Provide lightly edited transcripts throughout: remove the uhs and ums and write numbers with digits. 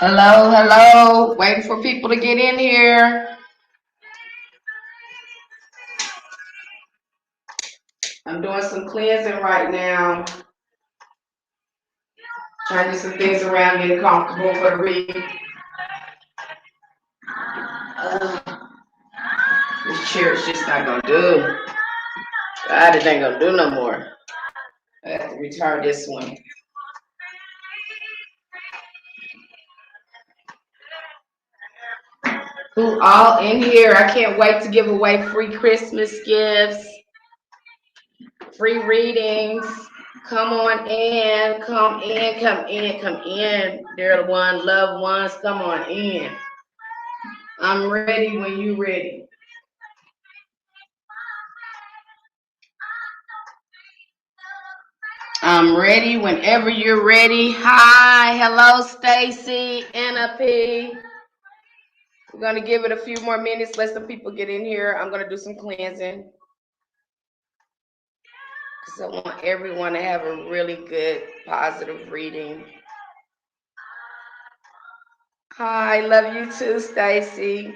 Hello, hello. Waiting for people to get in here. I'm doing some cleansing right now. Trying to do some things around, getting comfortable for the read. This chair is just not gonna do. God, it ain't gonna do no more. I have to retire this one. Who all in here? I can't wait to give away free Christmas gifts, free readings. Come on in, come in, come in, come in. Dear one, loved ones, come on in. I'm ready when you're ready. I'm ready whenever you're ready. Hi, hello, Stacy, Anna P. We're going to give it a few more minutes, let some people get in here. I'm going to do some cleansing, because I want everyone to have a really good, positive reading. Hi, love you too, Stacy.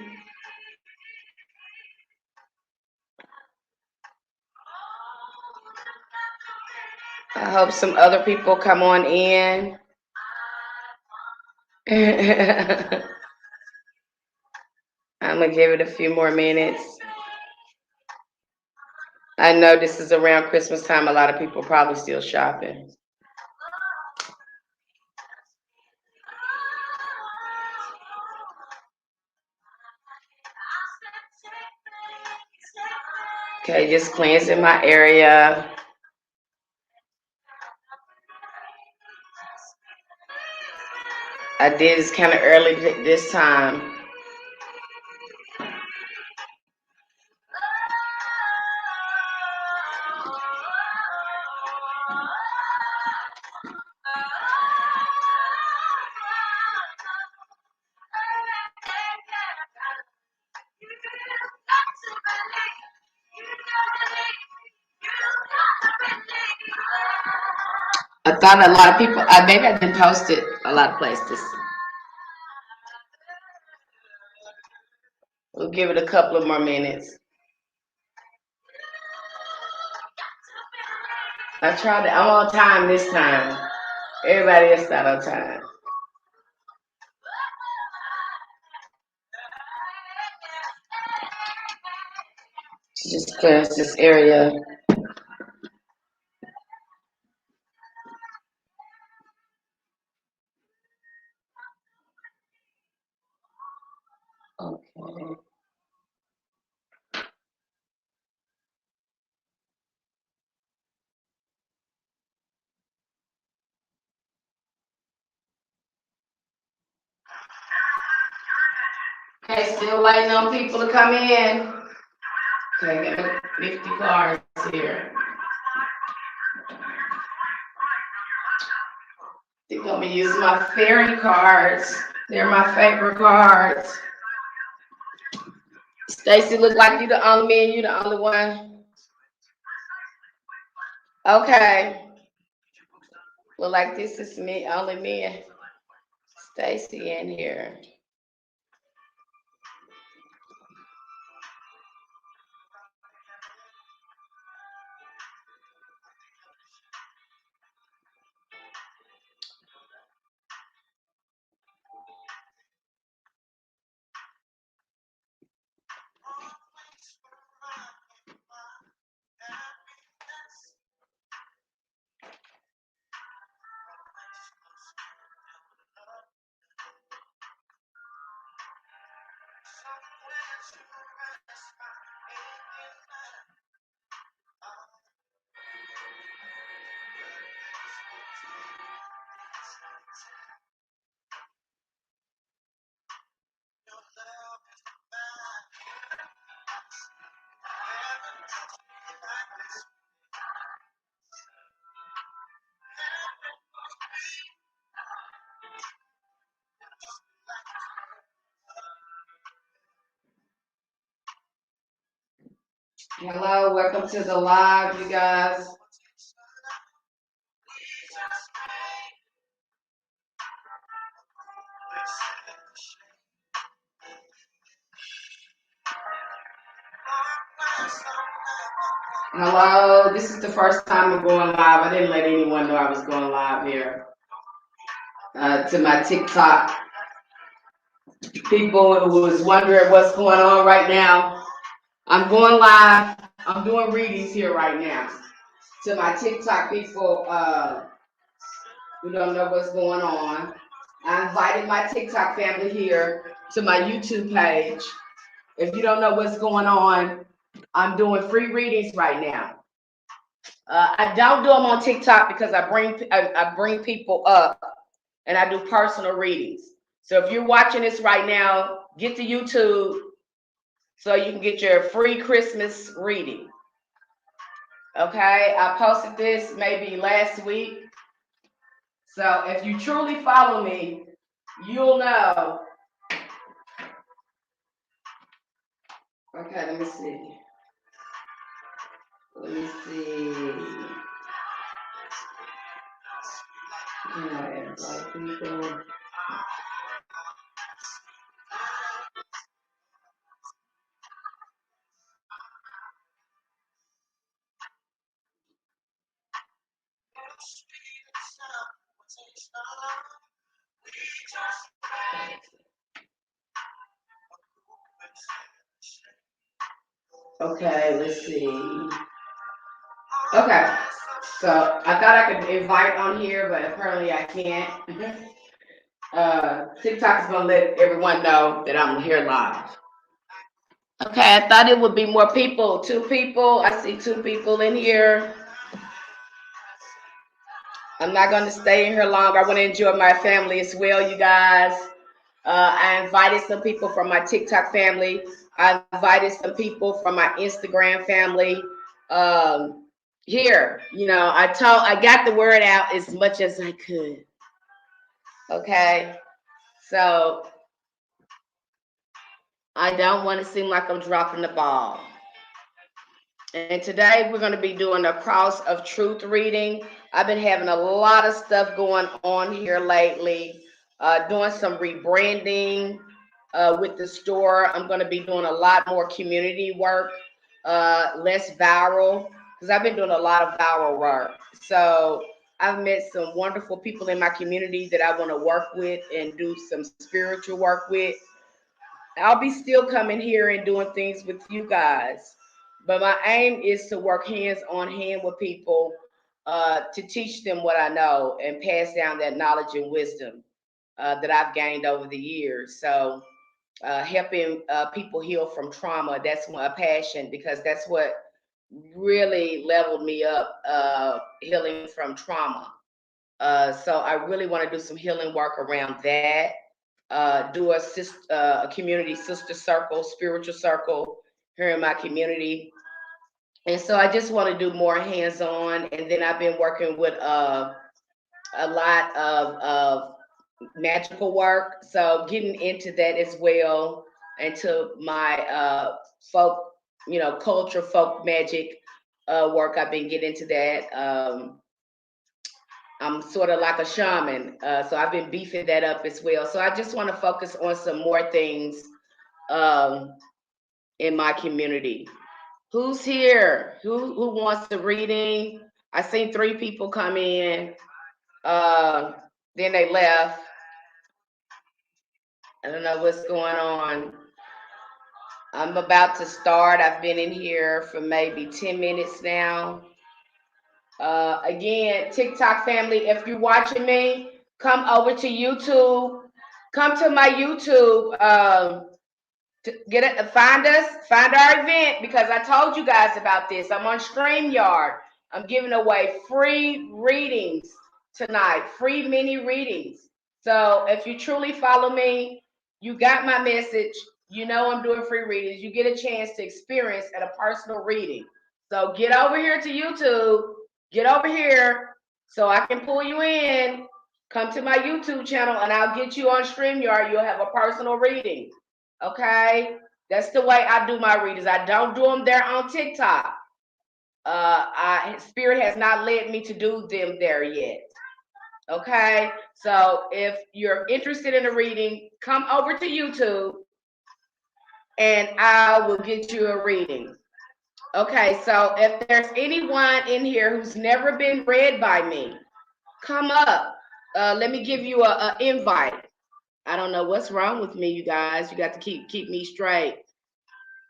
I hope some other people come on in. I'm going to give it a few more minutes. I know this is around Christmas time. A lot of people probably still shopping. Okay, just cleansing my area. I did this kind of early this time. I thought a lot of people, maybe I didn't post it a lot of places. We'll give it a couple of more minutes. I tried to, I'm on time this time. Everybody else not on time. Just cleanse this area. Okay. Okay, still waiting on people to come in. Okay, got 50 cards here. I think I'm gonna use my fairy cards. They're my favorite cards. Stacy, look like you the only man, you the only one. Okay. Look like this is me, only me. Stacy in here. Hello, welcome to the live, you guys. Hello, this is the first time I'm going live. I didn't let anyone know I was going live here. To my TikTok people who was wondering what's going on right now, I'm going live. I'm doing readings here right now. To my TikTok people who don't know what's going on, I invited my TikTok family here to my YouTube page. If you don't know what's going on, I'm doing free readings right now. I don't do them on TikTok because I bring people up and I do personal readings. So if you're watching this right now, get to YouTube so you can get your free Christmas reading. Okay, I posted this maybe last week. So if you truly follow me, you'll know. Okay, let me see. Invite people. Okay, let's see. Okay, so I thought I could invite on here, but apparently I can't. TikTok is gonna let everyone know that I'm here live. Okay, I thought it would be more people. 2 people. I see 2 people in here. I'm not gonna stay in here long. I want to enjoy my family as well, you guys. I invited some people from my TikTok family. I invited some people from my Instagram family. Here, I got the word out as much as I could. Okay, so I don't want to seem like I'm dropping the ball. And today we're going to be doing a Cross of Truth reading. I've been having a lot of stuff going on here lately, doing some rebranding with the store. I'm going to be doing a lot more community work, less viral, because I've been doing a lot of viral work. So I've met some wonderful people in my community that I want to work with and do some spiritual work with. I'll be still coming here and doing things with you guys. But my aim is to work hands on hand with people to teach them what I know and pass down that knowledge and wisdom that I've gained over the years. So helping people heal from trauma, that's a passion, because that's what really leveled me up, healing from trauma. So I really want to do some healing work around that. Do a community sister circle, spiritual circle here in my community. And so I just want to do more hands-on. And then I've been working with a lot of magical work. So getting into that as well, into my folk, culture, folk magic work. I've been getting into that. I'm sort of like a shaman. So I've been beefing that up as well. So I just want to focus on some more things in my community. Who's here? Who wants the reading? I seen 3 people come in. Then they left. I don't know what's going on. I'm about to start. I've been in here for maybe 10 minutes now. Again, TikTok family, if you're watching me, come over to YouTube. Come to my YouTube. Find our event, because I told you guys about this. I'm on StreamYard. I'm giving away free readings tonight, free mini readings. So if you truly follow me, you got my message. You know I'm doing free readings. You get a chance to experience at a personal reading. So get over here to YouTube. Get over here so I can pull you in. Come to my YouTube channel and I'll get you on StreamYard. You'll have a personal reading. Okay? That's the way I do my readings. I don't do them there on TikTok. Spirit has not led me to do them there yet. Okay? So if you're interested in a reading, come over to YouTube and I will get you a reading. Okay, so if there's anyone in here who's never been read by me, come up. Let me give you a invite. I don't know what's wrong with me, you guys. You got to keep me straight.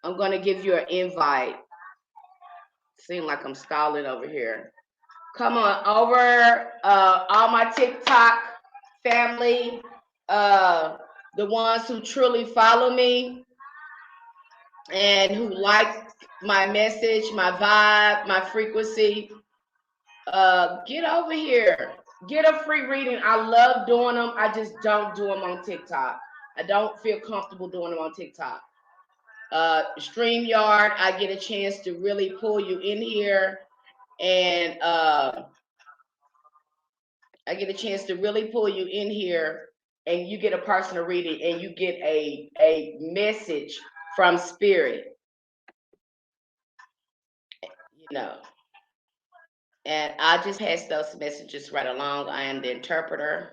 I'm gonna give you an invite. Seem like I'm stalling over here. Come on over, all my TikTok family, the ones who truly follow me and who like my message, my vibe, my frequency. Get over here. Get a free reading. I love doing them. I just don't do them on TikTok. I don't feel comfortable doing them on TikTok. StreamYard, I get a chance to really pull you in here, and I get a chance to really pull you in here, and you get a personal reading, and you get a message from spirit, you know. And I just pass those messages right along. I am the interpreter.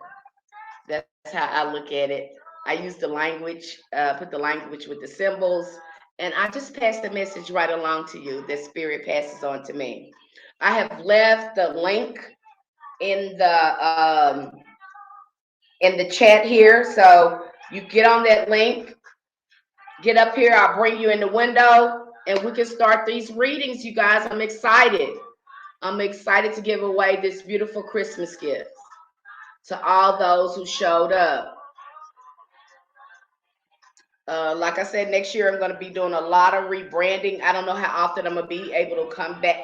That's how I look at it. I use the language, put the language with the symbols, and I just pass the message right along to you that spirit passes on to me. I have left the link in the chat here, so you get on that link, get up here. I'll bring you in the window, and we can start these readings, you guys. I'm excited. I'm excited to give away this beautiful Christmas gift to all those who showed up. Like I said, next year I'm going to be doing a lot of rebranding. I don't know how often I'm going to be able to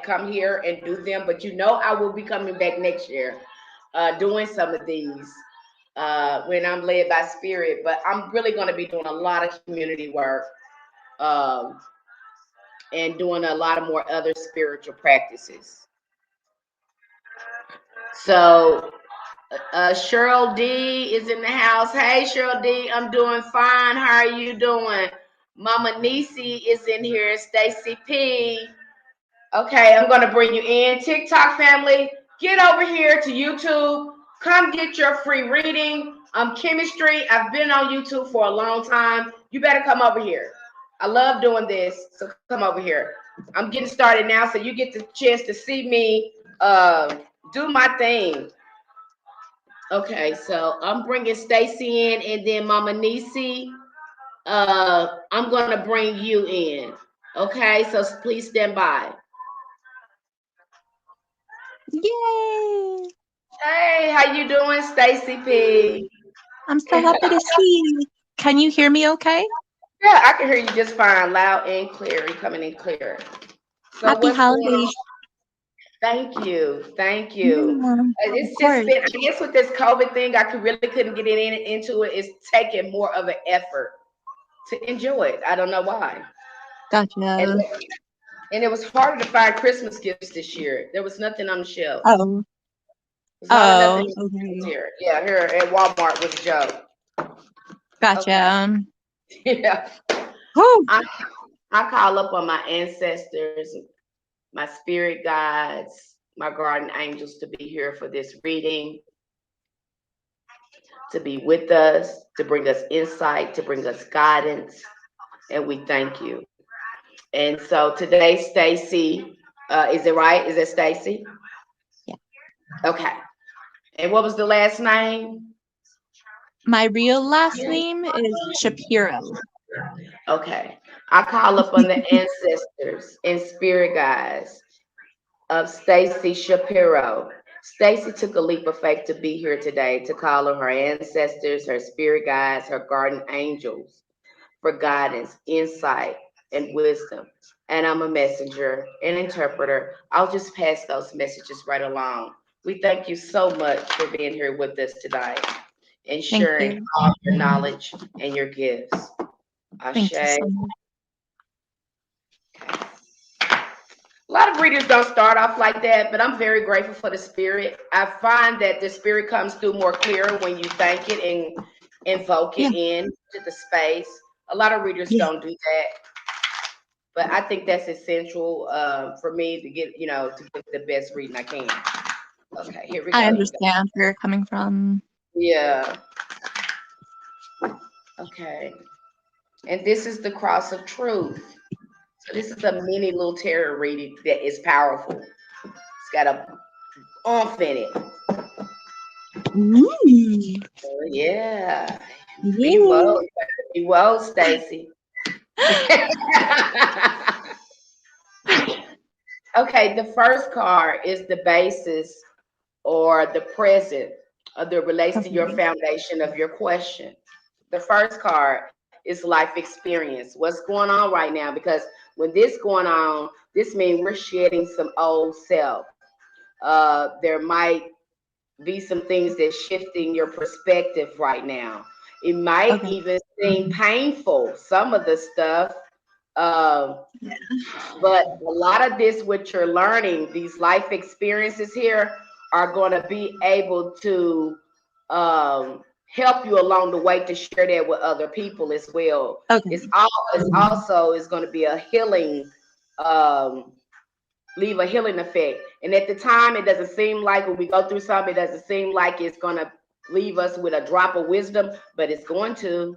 come here and do them, but you know I will be coming back next year, doing some of these when I'm led by spirit. But I'm really going to be doing a lot of community work, and doing a lot of more other spiritual practices. So Cheryl D is in the house. Hey, Cheryl D, I'm doing fine. How are you doing? Mama Nisi is in here. Stacy P. Okay, I'm going to bring you in. TikTok family, get over here to YouTube. Come get your free reading. Kemancestry. I've been on YouTube for a long time. You better come over here. I love doing this, so come over here. I'm getting started now, so you get the chance to see me do my thing. Okay, so I'm bringing Stacy in, and then Mama Nisi, I'm going to bring you in. Okay, so please stand by. Yay! Hey, how you doing, Stacy P? I'm so happy to see you. Can you hear me okay? Yeah, I can hear you just fine, loud and clear. You're coming in clear. So Happy what's going on? holidays. Thank you. Thank you. Yeah, of It's just course. been, I guess with this COVID thing, I really couldn't get into it. It's taking more of an effort to enjoy it. I don't know why. And, Gotcha. and it was harder to find Christmas gifts this year. There was nothing on the shelf. Oh. There's hardly nothing Okay. here. Yeah, here at Walmart was a joke. Gotcha. Okay. Yeah. Whew. I call up on my ancestors, my spirit guides, my guardian angels to be here for this reading, to be with us, to bring us insight, to bring us guidance, and we thank you. And so today, Stacy, is it right? Is it Stacy? Yeah. Okay. And what was the last name? My real last name is Shapiro. Okay. I call up on the ancestors and spirit guides of Stacy Shapiro. Stacy took a leap of faith to be here today to call on her ancestors, her spirit guides, her guardian angels for guidance, insight, and wisdom. And I'm a messenger, an interpreter. I'll just pass those messages right along. We thank you so much for being here with us tonight and Thank sharing you. all your knowledge and your gifts. Thank you Ashe. so much. A lot of readers don't start off like that, but I'm very grateful for the spirit. I find that the spirit comes through more clearer when you thank it and invoke Yeah. it into the space. A lot of readers Yeah. don't do that, but I think that's essential for me to get, to get the best reading I can. Okay, here we I go. understand where you're coming from. Yeah. Okay. And this is the cross of truth. So this is a mini little tarot reading that is powerful. It's got a oomph in it. Ooh. Oh, yeah. Be Yeah. woke. Be woke, Stacy. Okay, the first card is the basis or the present that relates to your Okay. foundation of your question. The first card is life experience. What's going on right now? Because when this going on, this means we're shedding some old self. There might be some things that's shifting your perspective right now. It might Okay. even seem painful, some of the stuff. Um, Yeah. but a lot of this, what you're learning, these life experiences here are going to be able to help you along the way to share that with other people as well. Okay. It's also is going to be a healing, um, leave a healing effect. And at the time, it doesn't seem like when we go through something, it doesn't seem like it's going to leave us with a drop of wisdom, but it's going to,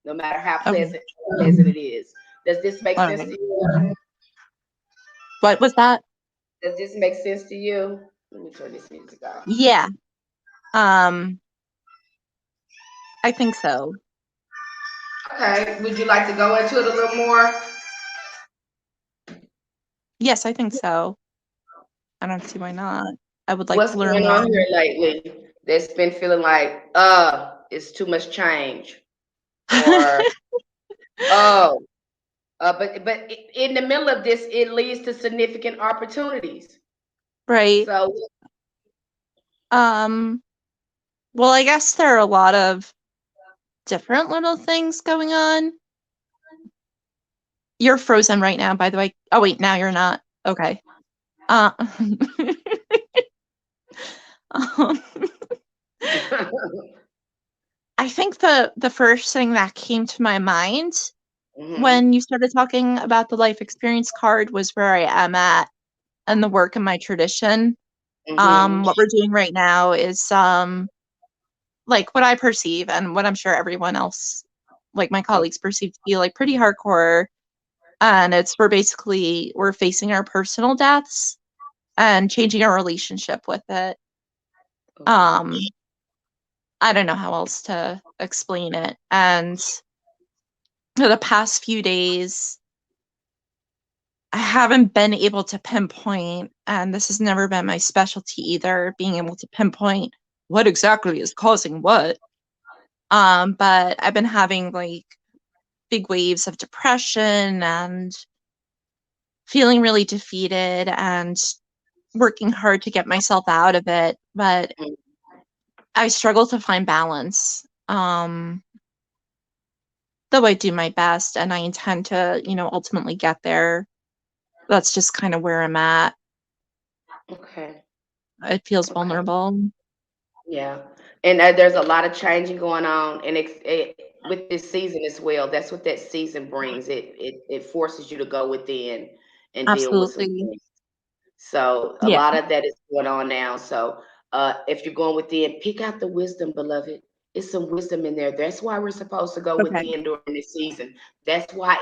no matter how Okay. pleasant it is. Does this make All sense right. to you? What was that? Does this make sense to you? Let me turn this music off. Yeah. Um, I think so. Okay. Would you like to go into it a little more? Yes, I think so. I don't see why not. I would like What's to learn going more. on here lately that's been feeling like, it's too much change? Or, oh, but in the middle of this, it leads to significant opportunities. Right. So, Um, well, I guess there are a lot of different little things going on. You're frozen right now, by the way. Oh, wait, now you're not. Okay. Uh, um, I think the first thing that came to my mind hmm when you started talking about the life experience card was where I am at and the work in my tradition. hmm What we're doing right now is like what I perceive and what I'm sure everyone else, like my colleagues, perceive to be like pretty hardcore. And it's we're facing our personal deaths and changing our relationship with it. okay. Um, I don't know how else to explain it. And for the past few days, I haven't been able to pinpoint, and this has never been my specialty either, being able to pinpoint what exactly is causing what. But I've been having like big waves of depression and feeling really defeated and working hard to get myself out of it. But I struggle to find balance. Though I do my best and I intend to, ultimately get there. That's just kind of where I'm at. Okay. It feels Okay. vulnerable. Yeah. And there's a lot of changing going on, and with this season as well. That's what that season brings. It forces you to go within and deal with some Absolutely. things. So a Yeah. lot of that is going on now. So if you're going within, pick out the wisdom, beloved. It's some wisdom in there. That's why we're supposed to go Okay. within during this season. That's why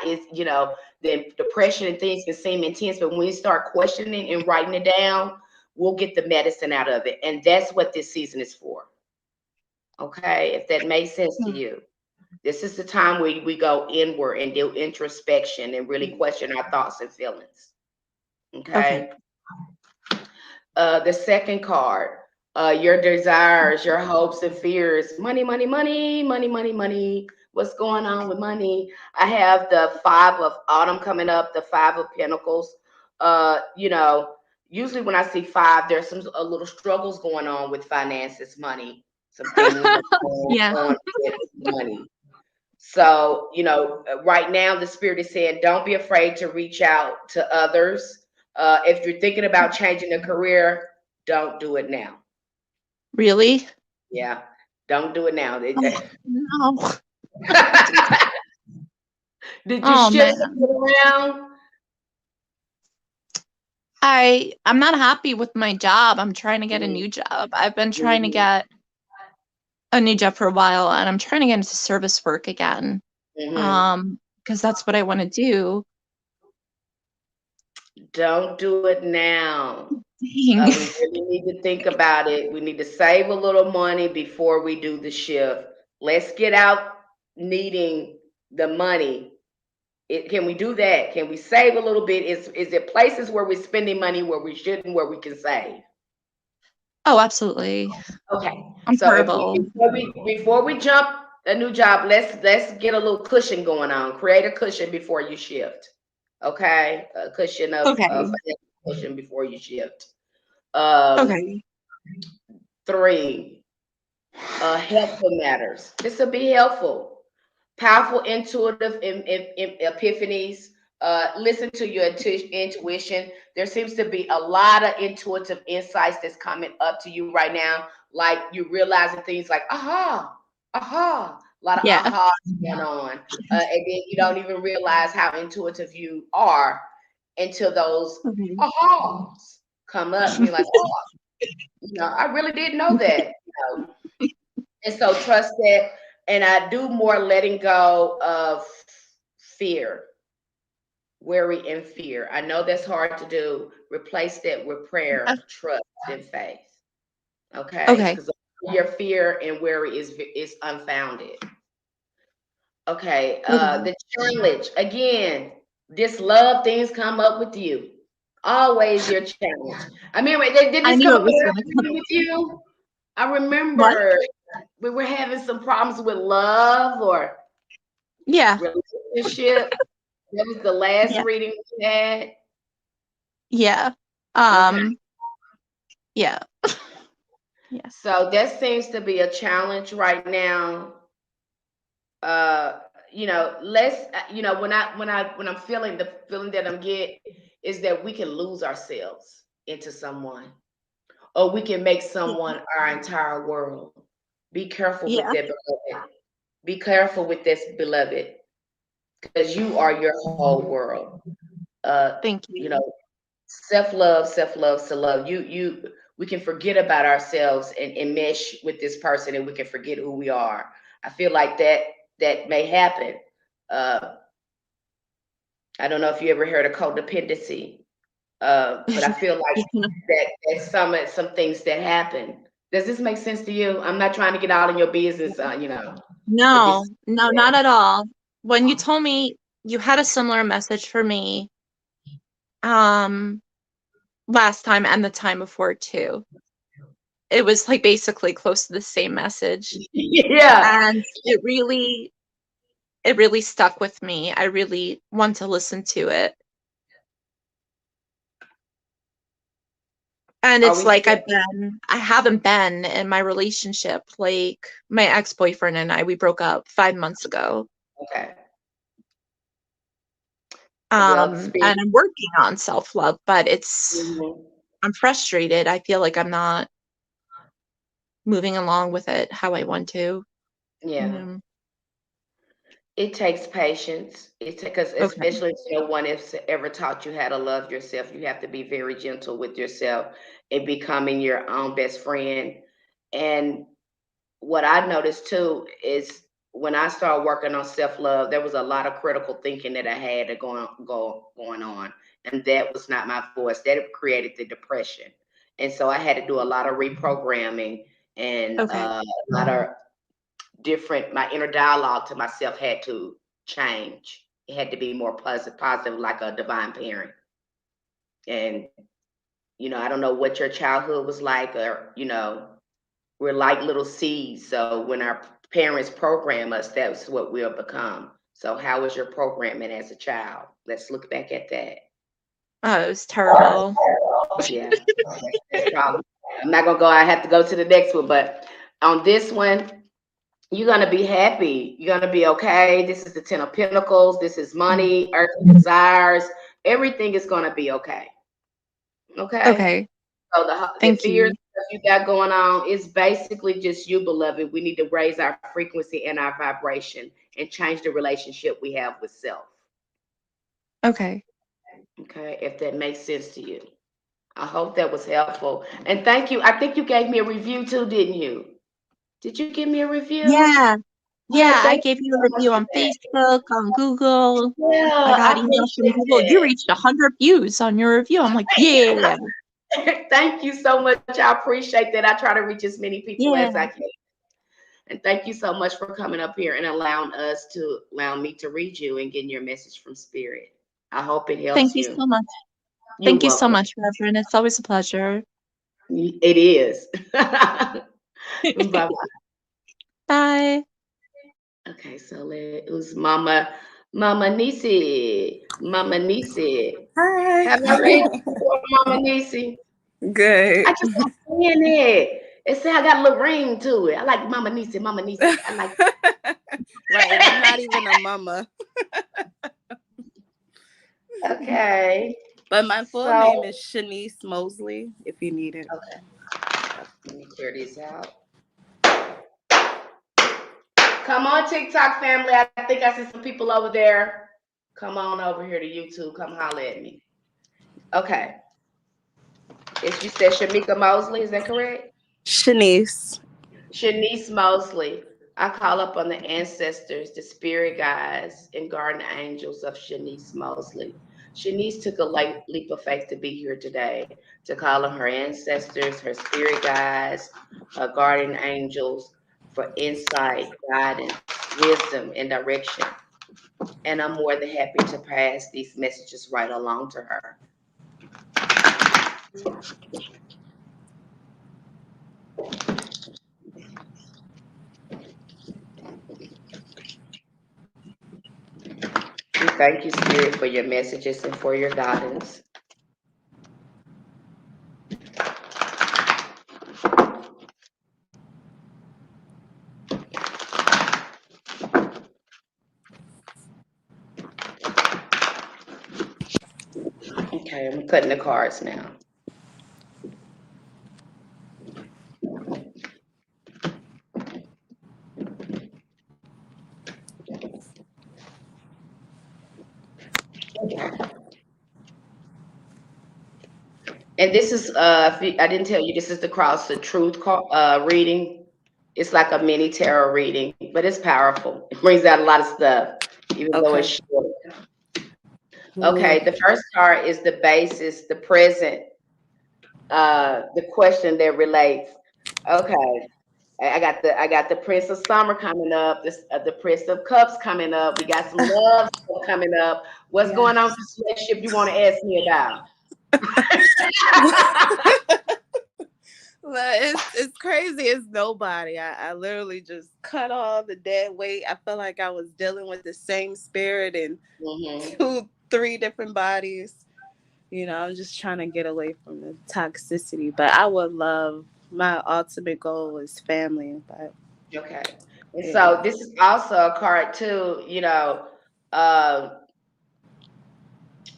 the depression and things can seem intense, but when we start questioning and writing it down, we'll get the medicine out of it. And that's what this season is for. Okay, if that makes sense to Hmm. you. This is the time where we go inward and do introspection and really question our thoughts and feelings. Okay. Okay. The second card, your desires, your hopes and fears. Money, money, money, money, money, money. What's going on with money? I have the Five of Autumn coming up, the Five of Pentacles. You know, usually when I see five, there's some a little struggles going on with finances, money, some things going Yeah. on with money. So, right now the spirit is saying, don't be afraid to reach out to others. If you're thinking about changing a career, don't do it now. Really? Yeah, don't do it now. Oh, no. Did you Oh shift man. something around? I'm not happy with my job. I'm trying to get a new job. I've been trying to Mm-hmm, get a new job for a while and I'm trying to get into service work again. mm-hmm, Because that's what I want to do. Don't do it now. Dang. We really need to think about it. We need to save a little money before we do the shift. Let's get out needing the money. Can we do that? Can we save a little bit? Is it places where we're spending money where we shouldn't, where we can save? Oh, absolutely. Okay. I'm So terrible. before we jump a new job, let's get a little cushion going on. Create a cushion before you shift. Okay, a cushion of Okay. financial cushion before you shift. Um, Okay. 3, helpful matters. This will be helpful. Powerful intuitive epiphanies. Listen to your intuition. There seems to be a lot of intuitive insights that's coming up to you right now. Like you realizing things like, aha, aha, a lot of Yeah. ahas going on. And then you don't even realize how intuitive you are until those Okay. ahas come up. And you're like, oh, I really didn't know that. And so trust that. And I do more letting go of fear, worry, and fear. I know that's hard to do. Replace that with prayer, trust, and faith. Okay, Okay. because your fear and worry is unfounded. Okay, Okay. the challenge again. This love things come up with you. Always your challenge. I mean, did I this knew come it up was gonna come. with you? I What? remember we were having some problems with love or Yeah. relationship. That was the last Yeah. reading we had. Yeah. Okay. Yeah. Yeah. So that seems to be a challenge right now. Let's when I'm feeling the feeling that I'm getting is that we can lose ourselves into someone, or we can make someone our entire world. Be careful with Yeah. that, beloved. Be careful with this, beloved, because you are your whole world. Thank You you. know, self-love, self-love, to love. We can forget about ourselves and mesh with this person, and we can forget who we are. I feel like that may happen. Uh, I don't know if you ever heard of codependency, but I feel like that's some things that happen. Does this make sense to you? I'm not trying to get out in your business, but No, this, no, not at all. When you told me you had a similar message for me, um, last time and the time before too, it was like basically close to the same message. yeah. And it really stuck with me. I really want to listen to it. And Are it's we like still I haven't been in my relationship. Like my ex-boyfriend and I, we broke up 5 months ago. okay? Well, speak. And I'm working on self-love, but Mhm. I'm frustrated. I feel like I'm not moving along with it how I want to. Yeah. Mm, It takes patience. It's because, okay. especially if no one has ever taught you how to love yourself, you have to be very gentle with yourself and becoming your own best friend. And what I noticed too is when I started working on self love, there was a lot of critical thinking that I had going on, and that was not my voice. That created the depression, and so I had to do a lot of reprogramming and Okay. a lot of different. My inner dialogue to myself had to change. It had to be more positive, like a divine parent. And I don't know what your childhood was like, or we're like little seeds. So when our parents program us, that's what we'll become. So how was your programming as a child? Let's look back at that. Oh, it was terrible. Yeah, that's probably. I'm not gonna go. I have to go to the next one, but on this one, you're gonna be happy. You're gonna be okay. This is the Ten of Pentacles. This is money, earthly desires. Everything is gonna be okay. Okay. Okay. So the Thank fears you. that you got going on is basically just you, beloved. We need to raise our frequency and our vibration and change the relationship we have with self. Okay. Okay, if that makes sense to you. I hope that was helpful. And thank you. I think you gave me a review too, didn't you? Did you give me a review? Yeah. Yeah, I Thank gave you you a so much review for on that. Facebook, on Google. Yeah, I I got emails from appreciate Google. You that. reached 100 views on your review. I'm like, yeah, Thank you so much. I appreciate that. I try to reach as many people yeah. as I can. And thank you so much for coming up here and allow me to read you and getting your message from Spirit. I hope it Thank helps you you. so much. You're Thank you so welcome. much, Reverend. It's always a pleasure. It is. Bye. Bye. Okay, so it was Mama Nisi. Mama Nisi. Hi. Have I read you before, Mama Nisi? Good. I just like saying it. It said I got a little ring to it. I like Mama Nisi, Mama Nisi. I like Right, and I'm not even a mama. Okay. But my full So name is Shanice Mosley, if you need it. okay. Let me clear these out. Come on, TikTok family. I think I see some people over there. Come on over here to YouTube. Come holler at me. Okay. You said Shamika Mosley, is that correct? Shanice. Shanice Mosley. I call up on the ancestors, the spirit guides, and guardian angels of Shanice Mosley. Shanice took a leap of faith to be here today, to call on her ancestors, her spirit guides, her guardian angels for insight, guidance, wisdom, and direction. And I'm more than happy to pass these messages right along to her. We thank you, Spirit, for your messages and for your guidance. Okay, I'm cutting the cards now. And this is I didn't tell you, this is the Cross of Truth reading. It's like a mini tarot reading, but it's powerful. It brings out a lot of stuff, even though it's Okay. short. Let me Okay, look. the first card is the basis, the present, the question that relates. Okay, I got the Prince of Summer coming up. The Prince of Cups coming up. We got some love coming up. What's Yeah. going on with this relationship you want to ask me about? Well, it's crazy. It's nobody. I literally just cut all the dead weight. I felt like I was dealing with the same spirit in Mm-hmm. 3 different bodies. I'm just trying to get away from the toxicity. But I would love, my ultimate goal is family. But Okay. And yeah. so this is also a card too, uh,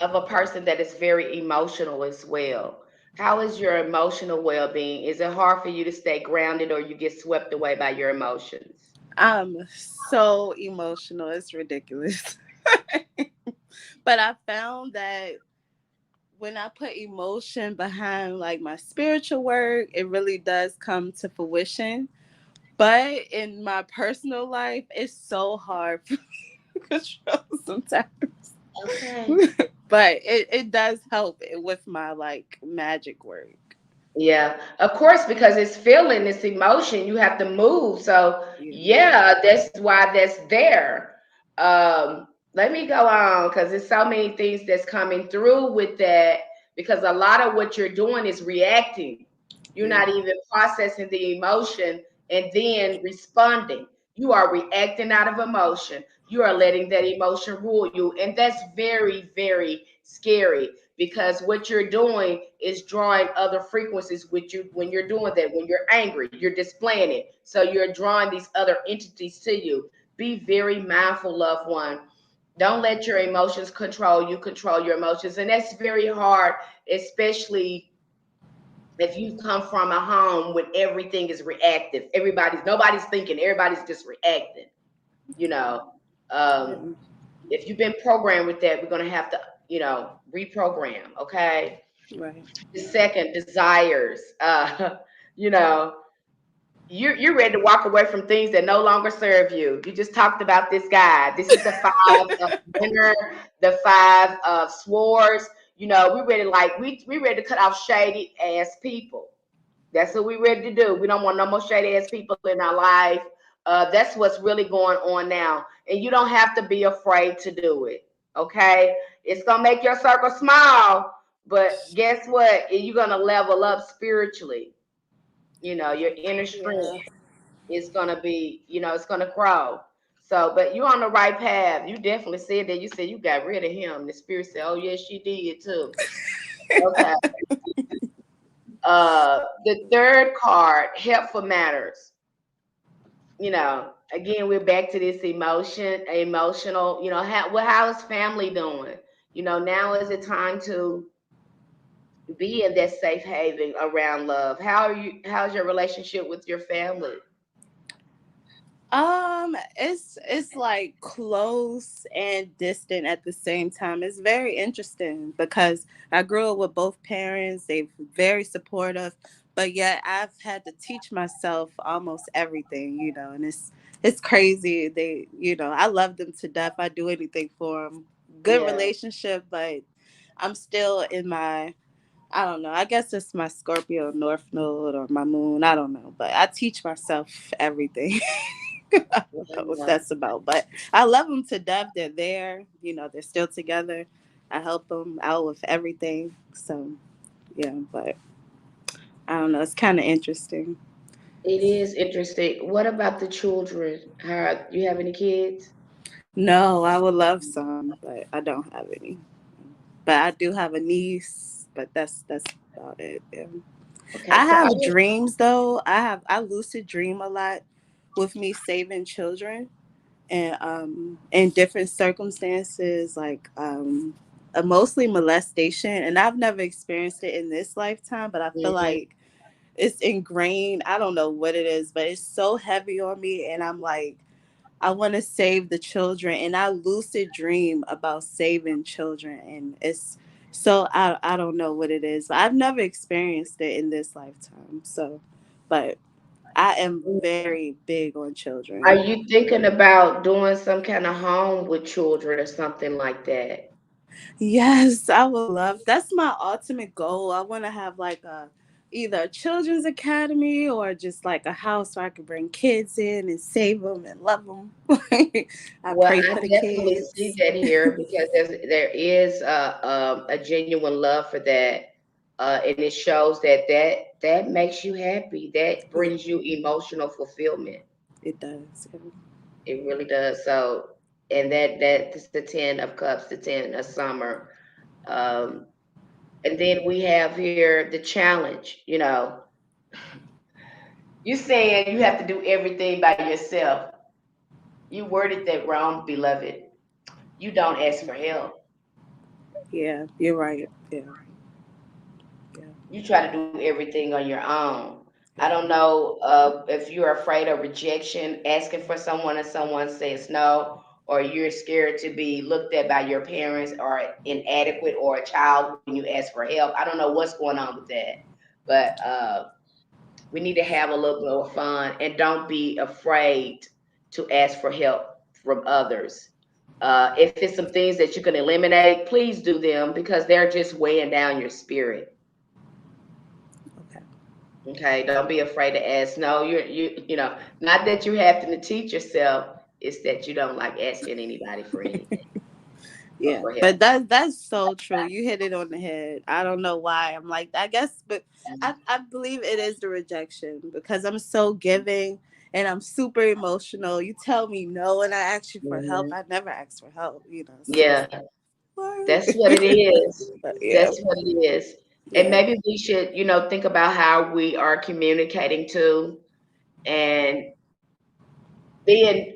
of a person that is very emotional as well. How is your emotional well-being? Is it hard for you to stay grounded or you get swept away by your emotions? I'm so emotional. It's ridiculous. But I found that when I put emotion behind like my spiritual work, it really does come to fruition. But in my personal life, it's so hard for me to control sometimes. Okay. But it does help with my like magic work. Yeah, of course, because it's feeling, it's emotion, you have to move. So Yeah. yeah, that's why that's there. Let me go on because there's so many things that's coming through with that because a lot of what you're doing is reacting. You're Yeah. not even processing the emotion and then responding. You are reacting out of emotion. You are letting that emotion rule you. And that's very, very scary because what you're doing is drawing other frequencies with you when you're doing that. When you're angry, you're displaying it. So you're drawing these other entities to you. Be very mindful, loved one. Don't let your emotions control you, control your emotions. And that's very hard, especially if you come from a home when everything is reactive. Nobody's thinking, everybody's just reacting, you know. Yeah. Um, if you've been programmed with that, we're going to have to, reprogram. Okay. Right. The second, desires. You know, you're ready to walk away from things that no longer serve you. You just talked about this guy. This is the 5 of winter, the 5 of swords. You know, we ready to cut off shady ass people. That's what we ready to do. We don't want no more shady ass people in our life. That's what's really going on now. And you don't have to be afraid to do it. Okay? It's gonna make your circle small, but guess what? You're gonna level up spiritually. You know, your inner strength Yeah. is gonna be, it's gonna grow. So, but you're on the right path. You definitely said that. You said you got rid of him. The spirit said, "Oh yes, she did too." Okay. The third card, helpful matters. Again, we're back to this emotional. How is family doing? Now is the time to be in that safe haven around love. How's your relationship with your family? It's like close and distant at the same time. It's very interesting because I grew up with both parents. They're very supportive, but yet I've had to teach myself almost everything, and it's crazy. I love them to death. I do anything for them. Good Yeah. relationship, but I'm still in my, I don't know. I guess it's my Scorpio North Node or my moon. I don't know, but I teach myself everything. I don't know what Yeah. that's about, but I love them to death. They're there, they're still together. I help them out with everything. So, yeah, but I don't know. It's kind of interesting. It is interesting. What about the children? How you have any kids? No, I would love some, but I don't have any. But I do have a niece, but that's about it. Yeah. Okay, I so are have you dreams though. I lucid dream a lot with me saving children and in different circumstances, like mostly molestation, and I've never experienced it in this lifetime, but I feel Mhm. like it's ingrained. I don't know what it is, but it's so heavy on me, and I'm like, I want to save the children, and I lucid dream about saving children, and it's so I don't know what it is, but I've never experienced it in this lifetime. So, but I am very big on Are children. you thinking about doing some kind of home with children or something like that? Yes, I would love. That's my ultimate goal. I want to have like a either a children's academy or just like a house where I can bring kids in and save them and love them. I Well, pray I for the definitely see kids. that here because there is a genuine love for that, and it shows that makes you happy. That Yeah, brings you emotional fulfillment. it does. It really does. So, and that's the 10 of Cups, the 10 of Summer. Um, and then we have here the challenge. You saying you have to do everything by yourself. You worded that wrong, beloved. You don't ask for help. Yeah, you're right. Yeah, yeah, You try to do everything on your own. I yeah. don't know if you're afraid of rejection, asking for someone and someone says no, or you're scared to be looked at by your parents or inadequate or a child when you ask for help. I don't know what's going on with that, but we need to have a little more fun and don't be afraid to ask for help from others. If it's some things that you can eliminate, please do them because they're just weighing down your spirit. Okay. Okay, don't be afraid to ask. No, not that you're having to teach yourself, it's that you don't like asking anybody for anything or Yeah, for help. but that's so true. You hit it on the head. I don't know why I'm like, I guess, but I believe it is the rejection because I'm so giving and I'm super emotional. You tell me no and I ask you for help. Mhm. I never ask for help, so it's Yeah, like, what? that's what it is. But yeah, That's what it is. And yeah, maybe we should, think about how we are communicating too and being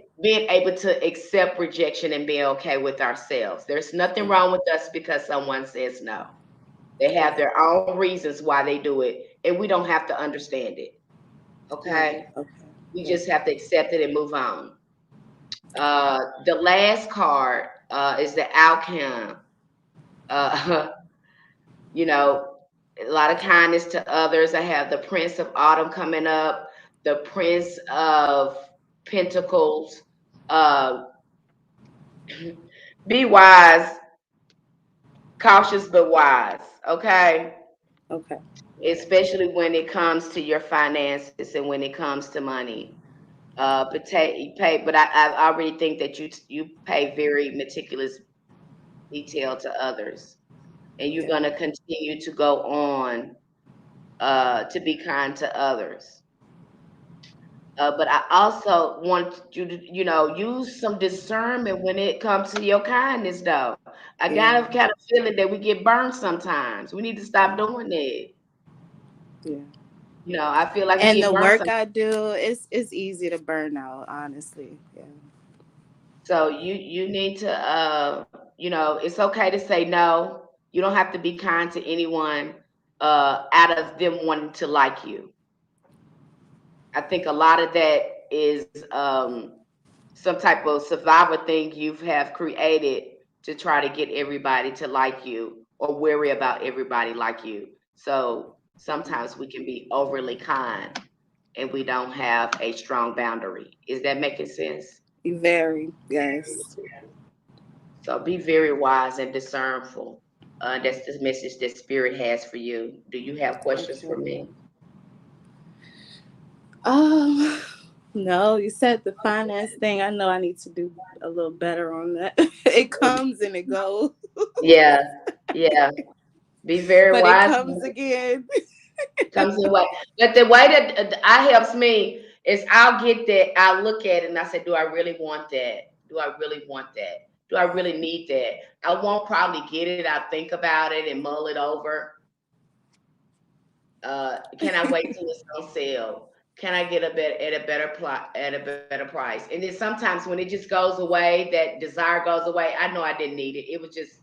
able to accept rejection and being okay with ourselves. There's nothing yeah, wrong with us because someone says no. They have yeah, their own reasons why they do it, and we don't have to understand it. right. Okay? Okay. We Yeah. just have to accept it and move on. The last card is the outcome. Uh, you know, a lot of kindness to others. I have the Prince of Autumn coming up. the Prince of Pentacles. Uh, be wise, cautious but wise. Okay, Okay. especially when it comes to your finances and when it comes to money. But I already think that you pay very meticulous detail to others, and you're Yeah. gonna continue to go on to be kind to others. But I also want you to, use some discernment when it comes to your kindness, though. I got a Yeah. kind of feeling that we get burned sometimes. We need to stop doing that. Yeah. I feel like we And get the burned work sometimes. I do is easy to burn out, honestly. Yeah. So you need to, it's okay to say no. You don't have to be kind to anyone out of them wanting to like you. I think a lot of that is some type of survivor thing you have created to try to get everybody to like you or worry about everybody like you. So sometimes we can be overly kind and we don't have a strong boundary. Is that making sense? Very, yes. So be very wise and discernful. That's the message that Spirit has for you. Do you have questions for Okay. me? Um, no, you said the finance thing. I know I need to do a little better on that. It comes and it goes, Yeah, yeah. Be very but it wise. comes again. Comes in way. But the way that I helps me is I'll get that, I'll look at it and I say, do I really want that? Do I really want that? Do I really need that? I won't probably get it. I'll think about it and mull it over. Can I wait till it's on sale? Can I get a bit at a better price? And then sometimes when it just goes away, that desire goes away. I know I didn't need it. It was just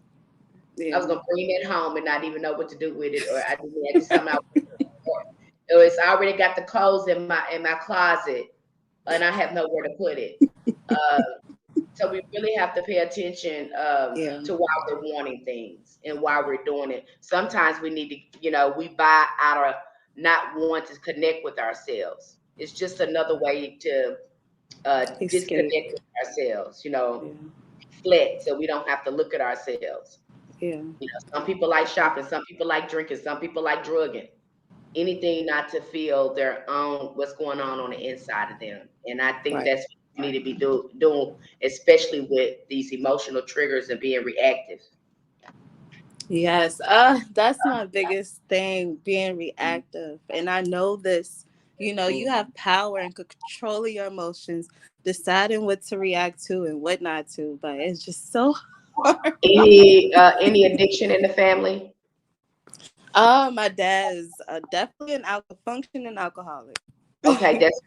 I was Yeah. gonna bring it home and not even know what to do with it, or I just somehow or it's already got the clothes in my closet and I have nowhere to put it. Uh, so we really have to pay attention Yeah. to why we're wanting things and why we're doing it. Sometimes we need to, we buy out of not want to connect with ourselves. It's just another way to Escape. disconnect with ourselves, Yeah. reflect so we don't have to look at ourselves. Yeah. Some people like shopping, some people like drinking, some people like drugging, anything not to feel their own what's going on the inside of them. And I think Right. that's what we need to be doing, especially with these emotional triggers and being reactive. Yes, that's my biggest thing, being reactive. And I know this, you have power and control of your emotions, deciding what to react to and what not to, but it's just so hard. Any addiction in the family? My dad is definitely functioning alcoholic. Okay, that's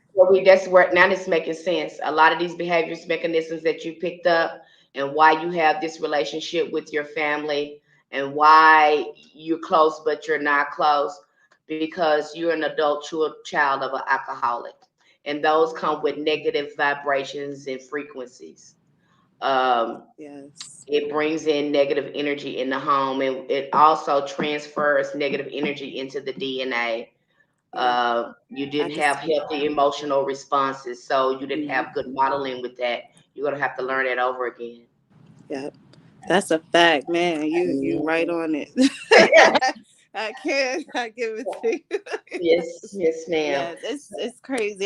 where now it's making sense. A lot of these behaviors mechanisms that you picked up and why you have this relationship with your family and why you're close but you're not close because you're an adult child of an alcoholic. And those come with negative vibrations and frequencies. Um, Yes. it brings in negative energy in the home and it also transfers negative energy into the DNA. Yeah. You I didn't can have see. healthy emotional responses, so you didn't Mhm. have good modeling with that. You're gonna have to learn that over again. Yep. That's a fact, man. You right Mhm. on it. I can't. I give it to you. Yes, yes, ma'am. Yes, it's crazy.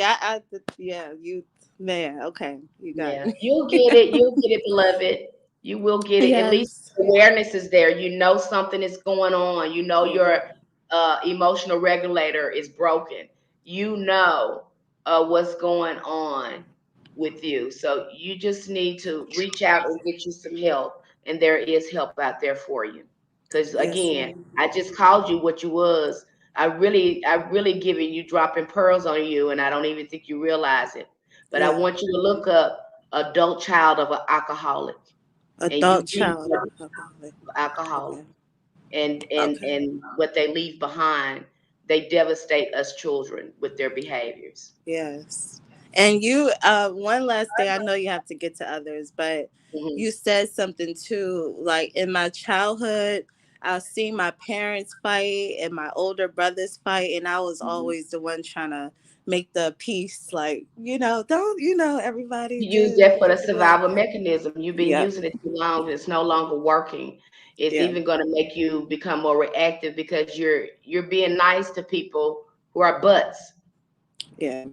Yeah, you, man. Okay, you got Yeah, me. you'll get it. You'll get it, beloved. You will get it. At least Yes. awareness is there. You know something is going on. You know Mhm. your emotional regulator is broken. You know what's going on with you. So you just need to reach out and get you some help. And there is help out there for you. Because Yes, again, ma'am. I just called you what you was. I really giving you dropping pearls on you, and I don't even think you realize it. But I Yeah. want you to look up adult child of an alcoholic, and you Adult read child. what Alcoholic. alcoholic Okay. and and Okay. and what they leave behind. They devastate us children with their behaviors. Yes. And one last thing, I know you have to get to others, but Mhm. you said something too, like in my childhood, I seen my parents fight and my older brothers fight, and I was always the one trying to make the peace. Like, don't everybody You use do. that for the survival mechanism. You've been Yep. using it too long. It's no longer working. It's Yeah. even going to make you become more reactive because you're being nice to people who are butts. Yeah.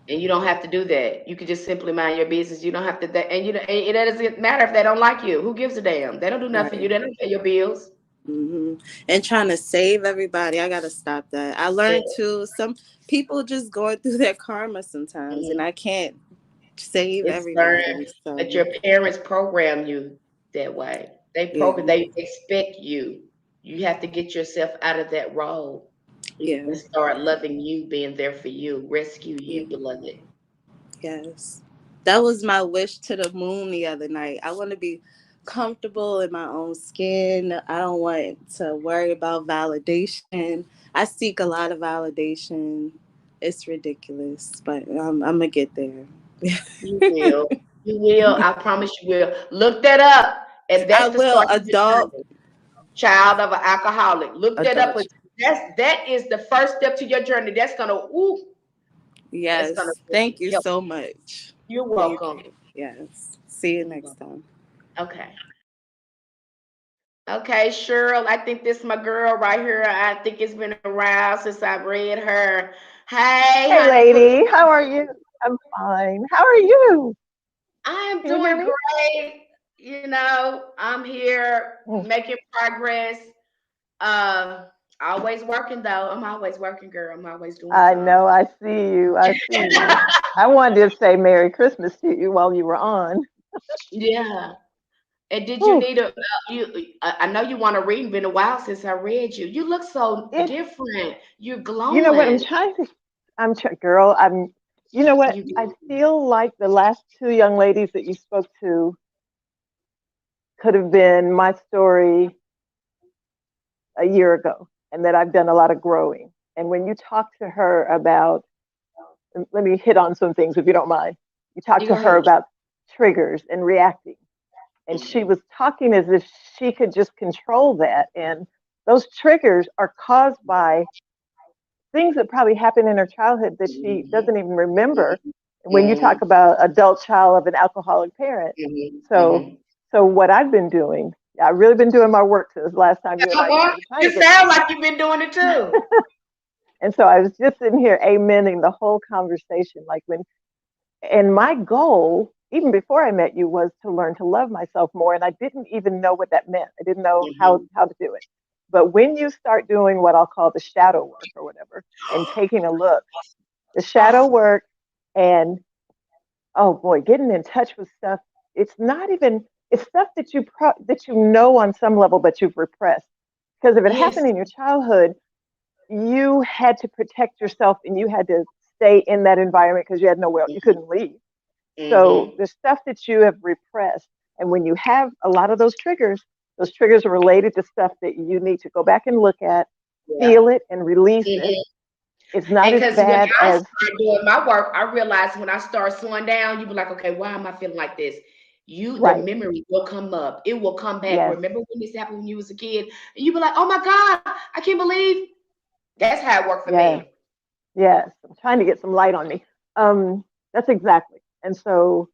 And you don't have to do that. You can just simply mind your business. You don't have to, and it doesn't matter if they don't like you. Who gives a damn? They don't do nothing for you. Right. They don't pay your bills. And trying to save everybody, I gotta stop that. I learned too. Some people just going through their karma sometimes, and I can't save It's everybody. learned So that your parents program you that way. They expect you. You have to get yourself out of that role yeah, and start loving you, being there for you, rescue yeah, you, beloved. yes. That was my wish to the moon the other night. I want to be comfortable in my own skin. I don't want to worry about validation. I seek a lot of validation. It's ridiculous, but I'm gonna get there. You will. You will. I promise you will. Look that up. And I that's the will. start of your journey. Child of an alcoholic. Look that up. Adult. That is the first step to your journey. That's gonna that's gonna Yes. Thank you help. so much. You're Thank welcome. you. Yes. See you next time. Okay. Okay, Cheryl. I think this is my girl right here. I think it's been a while since I've read her. Hey, Hey, honey. lady, how are you? I'm fine. How are you? I am Can you hear doing me? great. I'm here Mm. making progress. Uh, always working though. I'm always working, girl. I'm always doing I something. know. I see you. I see you. I wanted to say Merry Christmas to you while you were on. Yeah. And did you Whew. need I know you want to read. Been a while since I read you. You look so It. different. You're You know what? glowing. Girl. I'm. You know what? You I feel like the last two young ladies that you spoke to could have been my story a year ago, and that I've done a lot of growing. And when you talk to her about, let me hit on some things if you don't mind. You talk you to go her ahead. about triggers and reacting. And she was talking as if she could just control that. And those triggers are caused by things that probably happened in her childhood that she doesn't even remember. When you Mm-hmm. talk about adult child of an alcoholic parent. So, Mm-hmm. so what I've been doing, I've really been doing my work since last time you and I Well, talked. I'm trying you to get, sound like you've been doing it too. and so I was just sitting here amening the whole conversation. And my goal, even before I met you, was to learn to love myself more. And I didn't even know what that meant. I didn't know how to do it. But when you start doing what I'll call the shadow work or whatever, and taking a look, the shadow Oh, work, and oh boy, getting in touch with stuff. It's not even, it's stuff that that you know on some level, but you've repressed. Because if it yes. happened in your childhood, you had to protect yourself and you had to stay in that environment because you had nowhere, you couldn't leave. So Mm-hmm. the stuff that you have repressed, and when you have a lot of those triggers are related to stuff that you need to go back and look at, Yeah. feel it, and release it. Mm-hmm. It's not And as because when bad I as start doing my work, I realize when I start slowing down, you be like, okay, why am I feeling like this? The right. memory will come up. It will come back. Yes, Remember when this happened when you was a kid? And you be like, oh my God, I can't believe that's how it worked for yes, me. yes. I'm trying to get some light on me. That's exactly. And so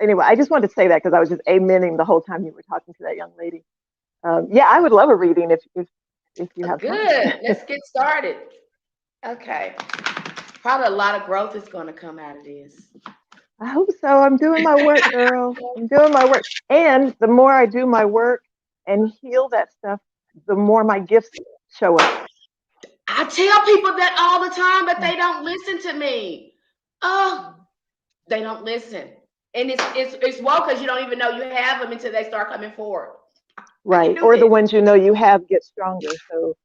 anyway, I just wanted to say that because I was just amening the whole time you were talking to that young lady. Yeah, I would love a reading if you have time. Good. Let's get started. Okay. Probably a lot of growth is going to come out of this. I hope so. I'm doing my work, girl. I'm doing my work. And the more I do my work and heal that stuff, the more my gifts show up. I tell people that all the time, but they don't listen to me. Oh, they don't listen. And it's well because you don't even know you have them until they start coming forward. I can Right. do Or the this. ones you know you have get stronger. So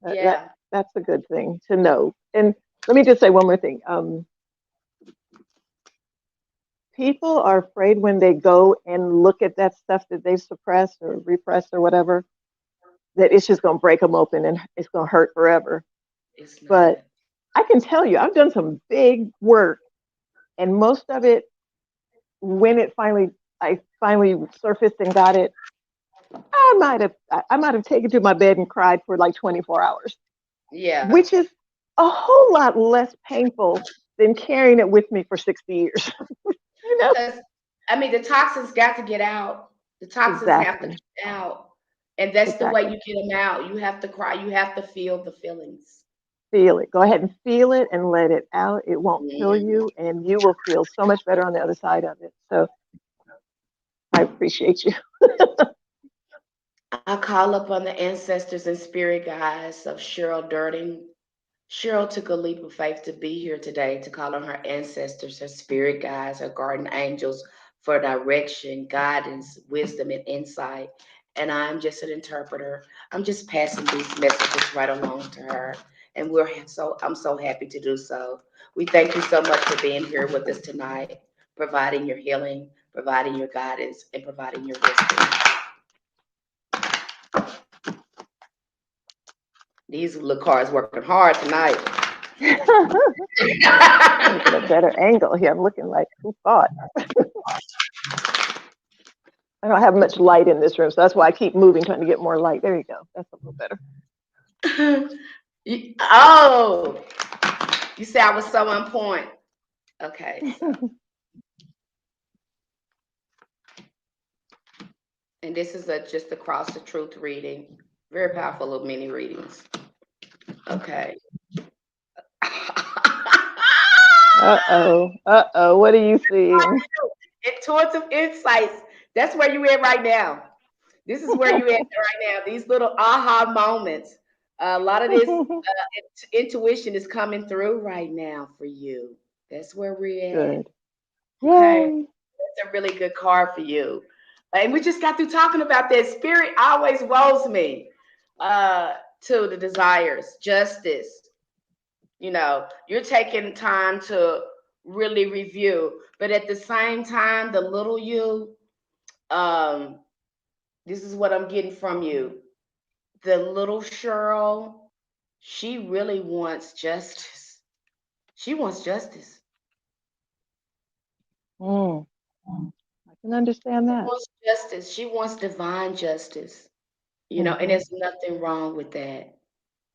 that Yeah. that's a good thing to know. And let me just say one more thing. People are afraid when they go and look at that stuff that they've suppressed or repressed or whatever, that it's just going to break them open and it's going to hurt forever. It's not. But I can tell you, I've done some big work, and most of it, when I finally surfaced and got it, I might have taken to my bed and cried for like 24 hours, Yeah. which is a whole lot less painful than carrying it with me for 60 years. You know? Because I mean, the toxins got to get out. The toxins have to Exactly. get out, and that's the way Exactly. you get them out. You have to cry. You have to feel the feelings. Feel it. Go ahead and feel it and let it out. It won't kill Mhm. you, and you will feel so much better on the other side of it. So I appreciate you. I call upon the ancestors and spirit guides of Cheryl Durden. Cheryl took a leap of faith to be here today to call on her ancestors, her spirit guides, her guardian angels for direction, guidance, wisdom, and insight. And I'm just an interpreter. I'm just passing these messages right along to her. And I'm so happy to do so. We thank you so much for being here with us tonight, providing your healing, providing your guidance, and providing your wisdom. These little cards working hard tonight. Let me get a better angle here. I'm looking like, who thought? I don't have much light in this room, so that's why I keep moving, trying to get more light. There you go. That's a little better. Oh, you say I was so on point. Okay, so and this is just across the truth reading. Very powerful little mini readings. Okay. Uh-oh. What are you seeing? Intuitive insights. That's where you at right now. This is where you at right now. These little aha moments. A lot of this intuition is coming through right now for you. That's where we're at. Good. Okay. Yay. That's a really good card for you. And we just got through talking about that. Spirit always rolls me to the desires, justice. You know, you're taking time to really review, but at the same time, the little you, um, this is what I'm getting from you. The little Cheryl, she really wants justice. She wants justice. Mm, I can understand She that. wants justice. She wants divine justice. You know, and Hmm. there's nothing wrong with that.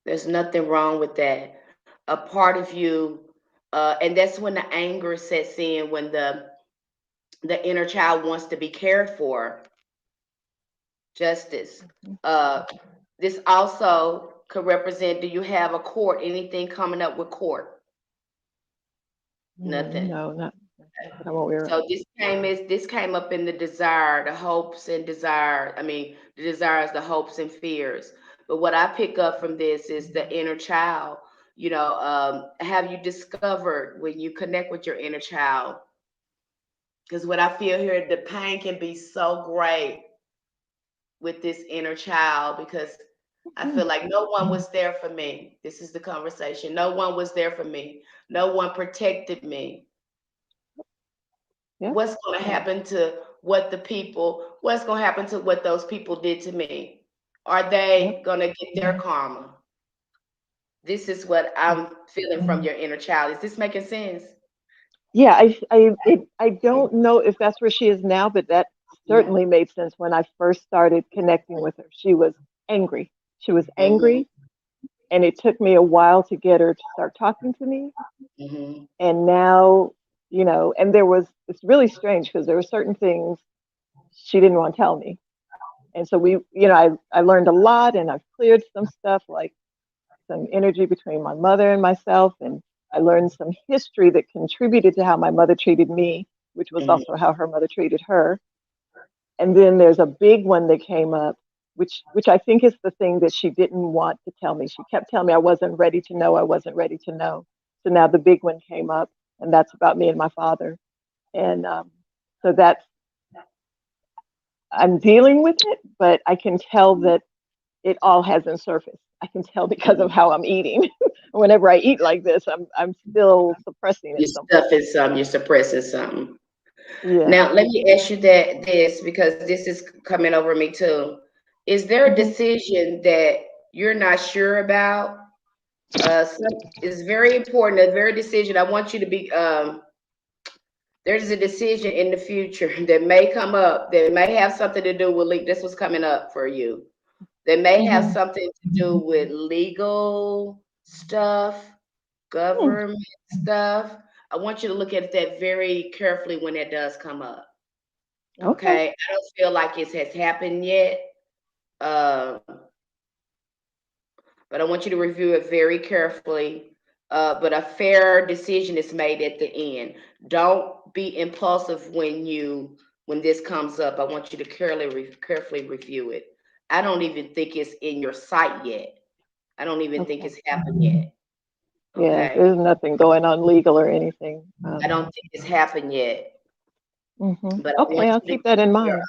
There's nothing wrong with that. A part of you, and that's when the anger sets in, when the inner child wants to be cared for. Justice. Uh, this also could represent, do you have a court? Anything coming up with court? Nothing. No, not that I'm aware of. So this came up in the desire, the hopes and desire. I mean, the desires, the hopes and fears. But what I pick up from this is the inner child. You know, have you discovered when you connect with your inner child? Because what I feel here, the pain can be so great with this inner child, because I Hmm. feel like no one was there for me. This is the conversation. No one was there for me. No one protected me. Yeah. What's going to happen to what's going to happen to what those people did to me? Are Yep. they going to get their karma? This is what I'm feeling from your inner child. Is this making sense? Yeah, I don't know if that's where she is now, but that certainly made sense when I first started connecting with her. She was angry. She was Mm-hmm, angry, and it took me a while to get her to start talking to me. mm-hmm, And now, and it's really strange because there were certain things she didn't want to tell me. And so I learned a lot, and I've cleared some stuff, like some energy between my mother and myself. And I learned some history that contributed to how my mother treated me, which was mm-hmm, also how her mother treated her. And then there's a big one that came up, which I think is the thing that she didn't want to tell me. She kept telling me I wasn't ready to know, I wasn't ready to know. So now the big one came up, and that's about me and my father. And so that's I'm dealing with it, but I can tell that it all hasn't surfaced. I can tell because of how I'm eating. Whenever I eat like this, I'm still suppressing it you're somewhere. stuffing something, you're suppressing something. Yeah. Now, let me ask you this, because this is coming over me too. Is there a Hmm. decision that you're not sure about? It's very important, a very decision. I want you to be There's a decision in the future that may come up that may have something to do with this was coming up for you. That may have something to do with legal stuff, government stuff. I want you to look at that very carefully when that does come up. Okay. I don't feel like it has happened yet. But I want you to review it very carefully. But a fair decision is made at the end. Don't be impulsive when this comes up. I want you to carefully review it. I don't even think it's in your sight yet. I don't even think it's happened yet. Yeah, Okay. there's nothing going on legal or anything. I don't think it's happened yet. But Okay, I'll keep that in mind.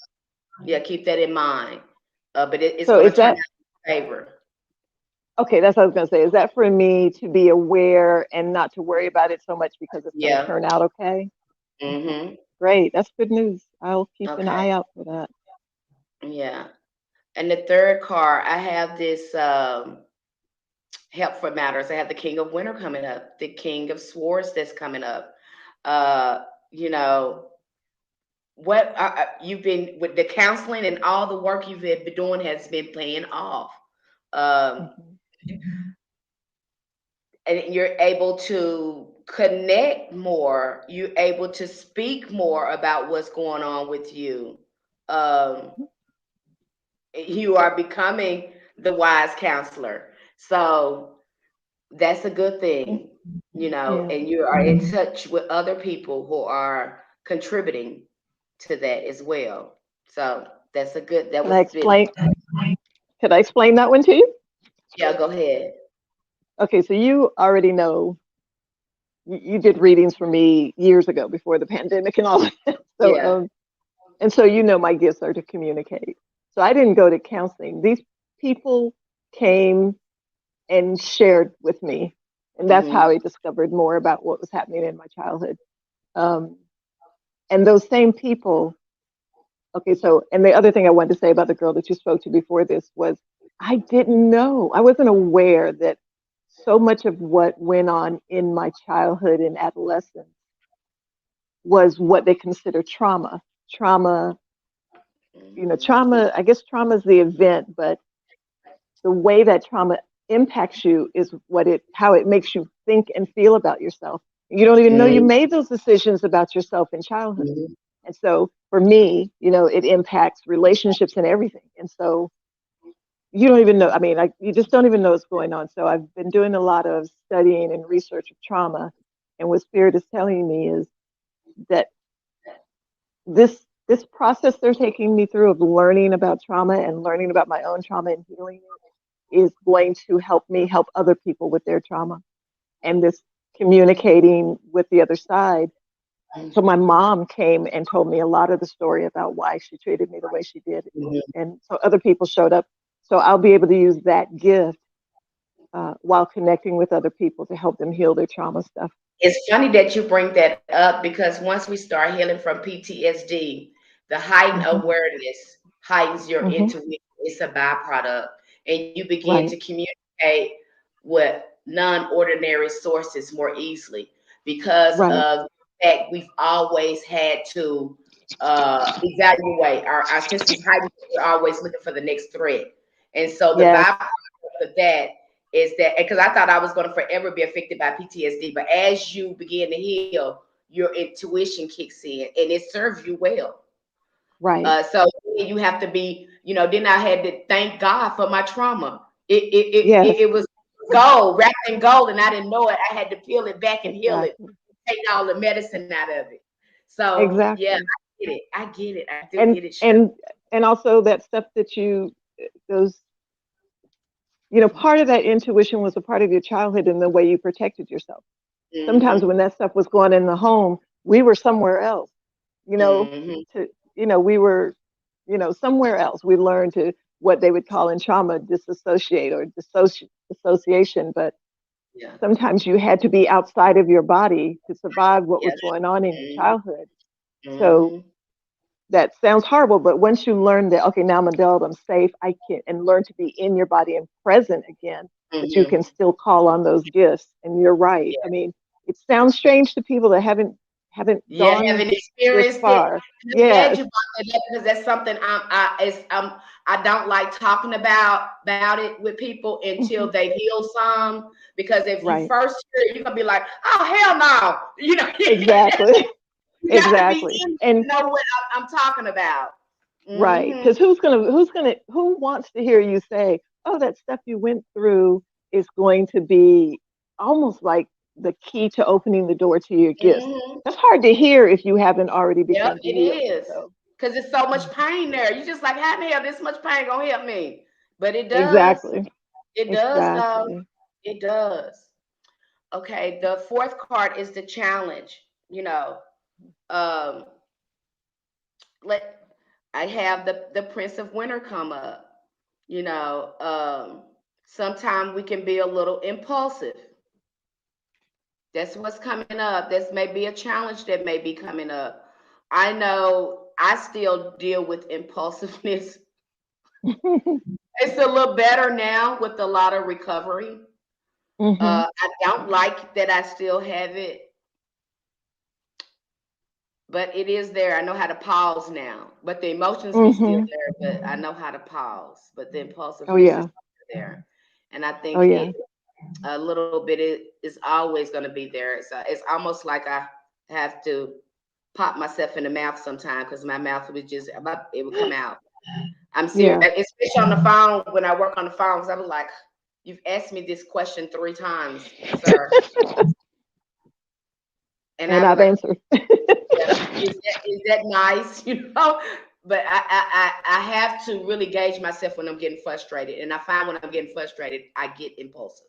Yeah, keep that in mind. But it's So going is to turn that out in favor. okay? That's what I was going to say. Is that for me to be aware and not to worry about it so much because it's going to turn out okay? Great, that's good news. I'll keep an eye out for that. Yeah. And the third card, I have this help for matters. I have the King of Winter coming up, the King of Swords that's coming up. You know, what you've been with the counseling and all the work you've been doing has been paying off. And you're able to connect more. You're able to speak more about what's going on with you. You are becoming the wise counselor. So that's a good thing, you know, and you are in touch with other people who are contributing to that as well. So that's a good, that Can was I explain? Could I explain that one to you? Yeah, go ahead. Okay, so you already know you did readings for me years ago before the pandemic and all that. So, and so you know my gifts are to communicate. So I didn't go to counseling. These people came and shared with me, and that's how I discovered more about what was happening in my childhood. And those same people. Okay, so and the other thing I wanted to say about the girl that you spoke to before this was I didn't know. I wasn't aware that so much of what went on in my childhood and adolescence was what they consider trauma. Trauma, trauma, I guess trauma is the event, but the way that trauma impacts you is how it makes you think and feel about yourself. You don't even know you made those decisions about yourself in childhood. And so for me, it impacts relationships and everything. And so you don't even know. I mean, you just don't even know what's going on. So I've been doing a lot of studying and research of trauma. And what Spirit is telling me is that this process they're taking me through of learning about trauma and learning about my own trauma and healing it is going to help me help other people with their trauma. And this communicating with the other side. So my mom came and told me a lot of the story about why she treated me the way she did. And so other people showed up. So I'll be able to use that gift while connecting with other people to help them heal their trauma stuff. It's funny that you bring that up because once we start healing from PTSD, the heightened awareness heightens your intuition. It's a byproduct. And you begin to communicate with non-ordinary sources more easily because of the fact we've always had to evaluate our sense of heightened. We're always looking for the next threat. And so the byproduct of that is that because I thought I was going to forever be affected by PTSD, but as you begin to heal, your intuition kicks in and it serves you well. So you have to be, then I had to thank God for my trauma. It was gold, wrapped in gold, and I didn't know it. I had to peel it back and heal it, take all the medicine out of it. So yeah, I get it. I do get it. And also that stuff that those. Part of that intuition was a part of your childhood and the way you protected yourself. Sometimes when that stuff was going in the home, we were somewhere else, we were, somewhere else. We learned to what they would call in trauma, disassociate or dissociation. But sometimes you had to be outside of your body to survive what was going on in your childhood. So that sounds horrible, but once you learn that, okay, now I'm an adult, I'm safe, I can, and learn to be in your body and present again, that you can still call on those gifts. And you're right. I mean, it sounds strange to people that haven't haven't Yeah, gone haven't this experienced it. far. I'm glad Yes, you brought that up because that's something I don't like talking about it with people until mhm, they heal some. Because if you right, first hear it, you're gonna be like, "Oh hell no!" You know, exactly, you got to be exactly. in And to know what I'm talking about. right, Hmm. because who wants to hear you say, "Oh, that stuff you went through is going to be almost like the key to opening the door to your gifts." Hmm. That's hard to hear if you haven't already Yep, begun to it heal. is. So, Because it's so much mhm, pain there. You just like, how the hell this much pain gonna help me? But it does. exactly, It does though. exactly. It does. Okay, the fourth card is the challenge. Um, let I have the Prince of Winter come up. Sometimes we can be a little impulsive. That's what's coming up. This may be a challenge that may be coming up. I know I still deal with impulsiveness. It's a little better now with a lot of recovery. Hmm. I don't like that I still have it, but it is there. I know how to pause now, but the emotions be still Hmm. there. But I know how to pause. But the Oh impulsiveness is yeah. there, and I Oh think yeah. it a little bit is always going to be there. It's almost like I have to pop myself in the mouth sometimes because my mouth would just it would come out. I'm serious, Yeah. especially on the phone when I work on the phone. Because I was like, "You've asked me this question 3 times, sir," and And I was I've like, answered. yeah, is that nice? But I have to really gauge myself when I'm getting frustrated, and I find when I'm getting frustrated, I get impulsive.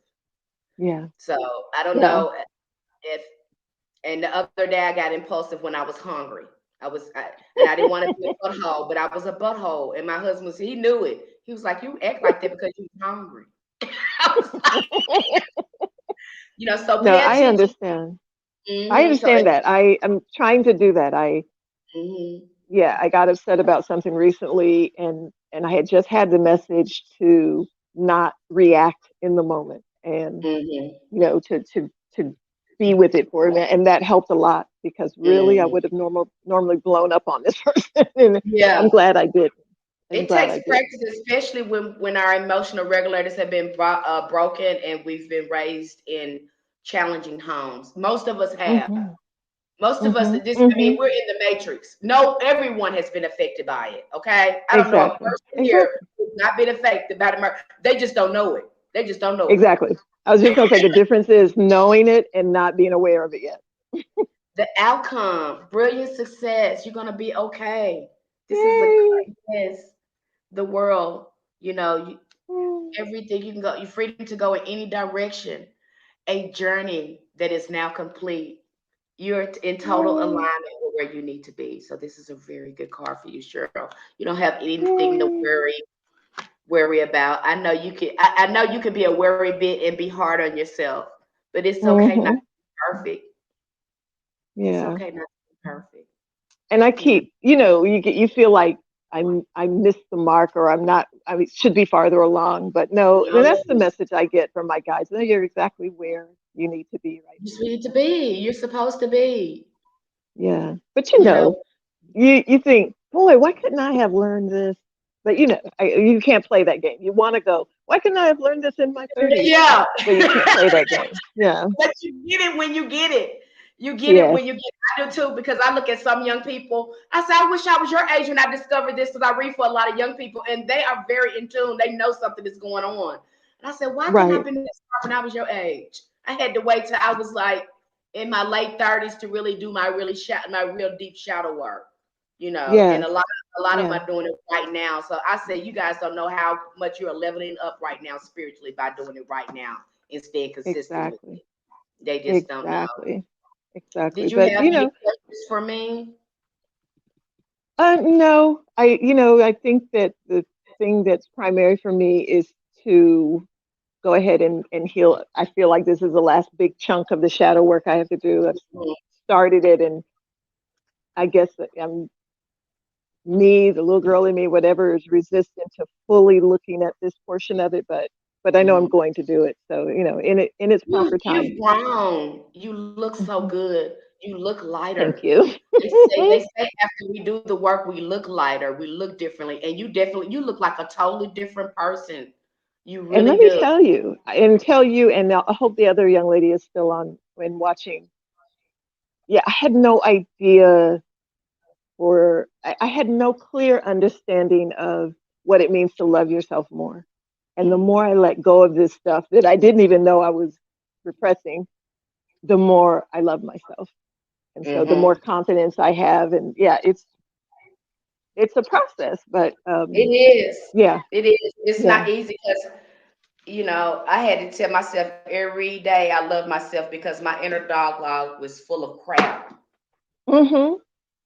Yeah. So I don't Yeah. know if. And the other day, I got impulsive when I was hungry. And I didn't want to be a butthole, but I was a butthole. And my husband, he knew it. He was like, "You act like that because you're hungry." I was like, so No, pay I attention. understand. I Hmm. So, understand that. I am trying to do that. hmm. Yeah, I got upset about something recently, and I had just had the message to not react in the moment, and Hmm. to be with it for a minute, and that helped a lot because really I Hmm. would have normally blown up on this person, and Yeah. I'm glad I didn't. I'm It glad takes I didn't. practice, especially when our emotional regulators have been broken and we've been raised in challenging homes. Most of us have. Hmm. Most of us, Hmm. I mean, Hmm. we're in the matrix. No, everyone has been affected by it. Okay. I don't know a Exactly. person here Exactly. who's not been affected by the murder. They just don't know it. They just don't know it. Exactly. I was just gonna say the difference is knowing it and not being aware of it yet. The outcome, brilliant success. You're going to be okay. This is the Yay. yes, the world. You know, you, Mm. everything you can go, you're freedom to go in any direction. A journey that is now complete. You're in total Yay. alignment with where you need to be. So this is a very good card for you, Cheryl. You don't have anything to Yay. worry about. I know you can. I know you can be a worry bit and be hard on yourself, but it's okay not to Hmm. be perfect. It's Yeah. okay not to be perfect. And I You know. keep, you feel like I missed the mark or I'm not, I mean, should be farther along, but no, and No, that's the message I get from my guides. No, you're exactly where you need to be right you now. just need to be. You're supposed to be. Yeah. But You know. you think, boy, why couldn't I have learned this? But you can't play that game. You want to go, why couldn't I have learned this in my 30s? Yeah. But you can't play that game. Yeah. But you get it when you get it. You get it Yes. when you get it. I do too, because I look at some young people. I say, I wish I was your age when I discovered this, because I read for a lot of young people and they are very in tune. They know something is going on. And I said, why couldn't I have Right. been this smart when I was your age? I had to wait till I was like in my late 30s to really do my real deep shadow work, and Yes. a lot of them Yeah. are doing it right now. So I say you guys don't know how much you are leveling up right now spiritually by doing it right now and staying consistent with Exactly. it. They just don't know. Exactly. Exactly. Did you But have any questions for me? no, I think that the thing that's primary for me is to go ahead and heal. I feel like this is the last big chunk of the shadow work I have to do. I've Mhm. started it, and I guess that me, the little girl in me, whatever, is resistant to fully looking at this portion of it. But I know I'm Mhm. going to do it. So in its proper You've time. grown. You look so Hmm. good. You look lighter. Thank you. They say after we do the work, we look lighter, we look differently, and you look like a totally different person. You And really let me do. tell you, and I hope the other young lady is still on when watching. Yeah, I had no idea, or I had no clear understanding of what it means to love yourself more. And the more I let go of this stuff that I didn't even know I was repressing, the more I love myself. And so the more confidence I have, and yeah, it's a process, but It is. yeah, It is. It's yeah, not easy because I had to tell myself every day I love myself because my inner dog was full of crap. mm-hmm,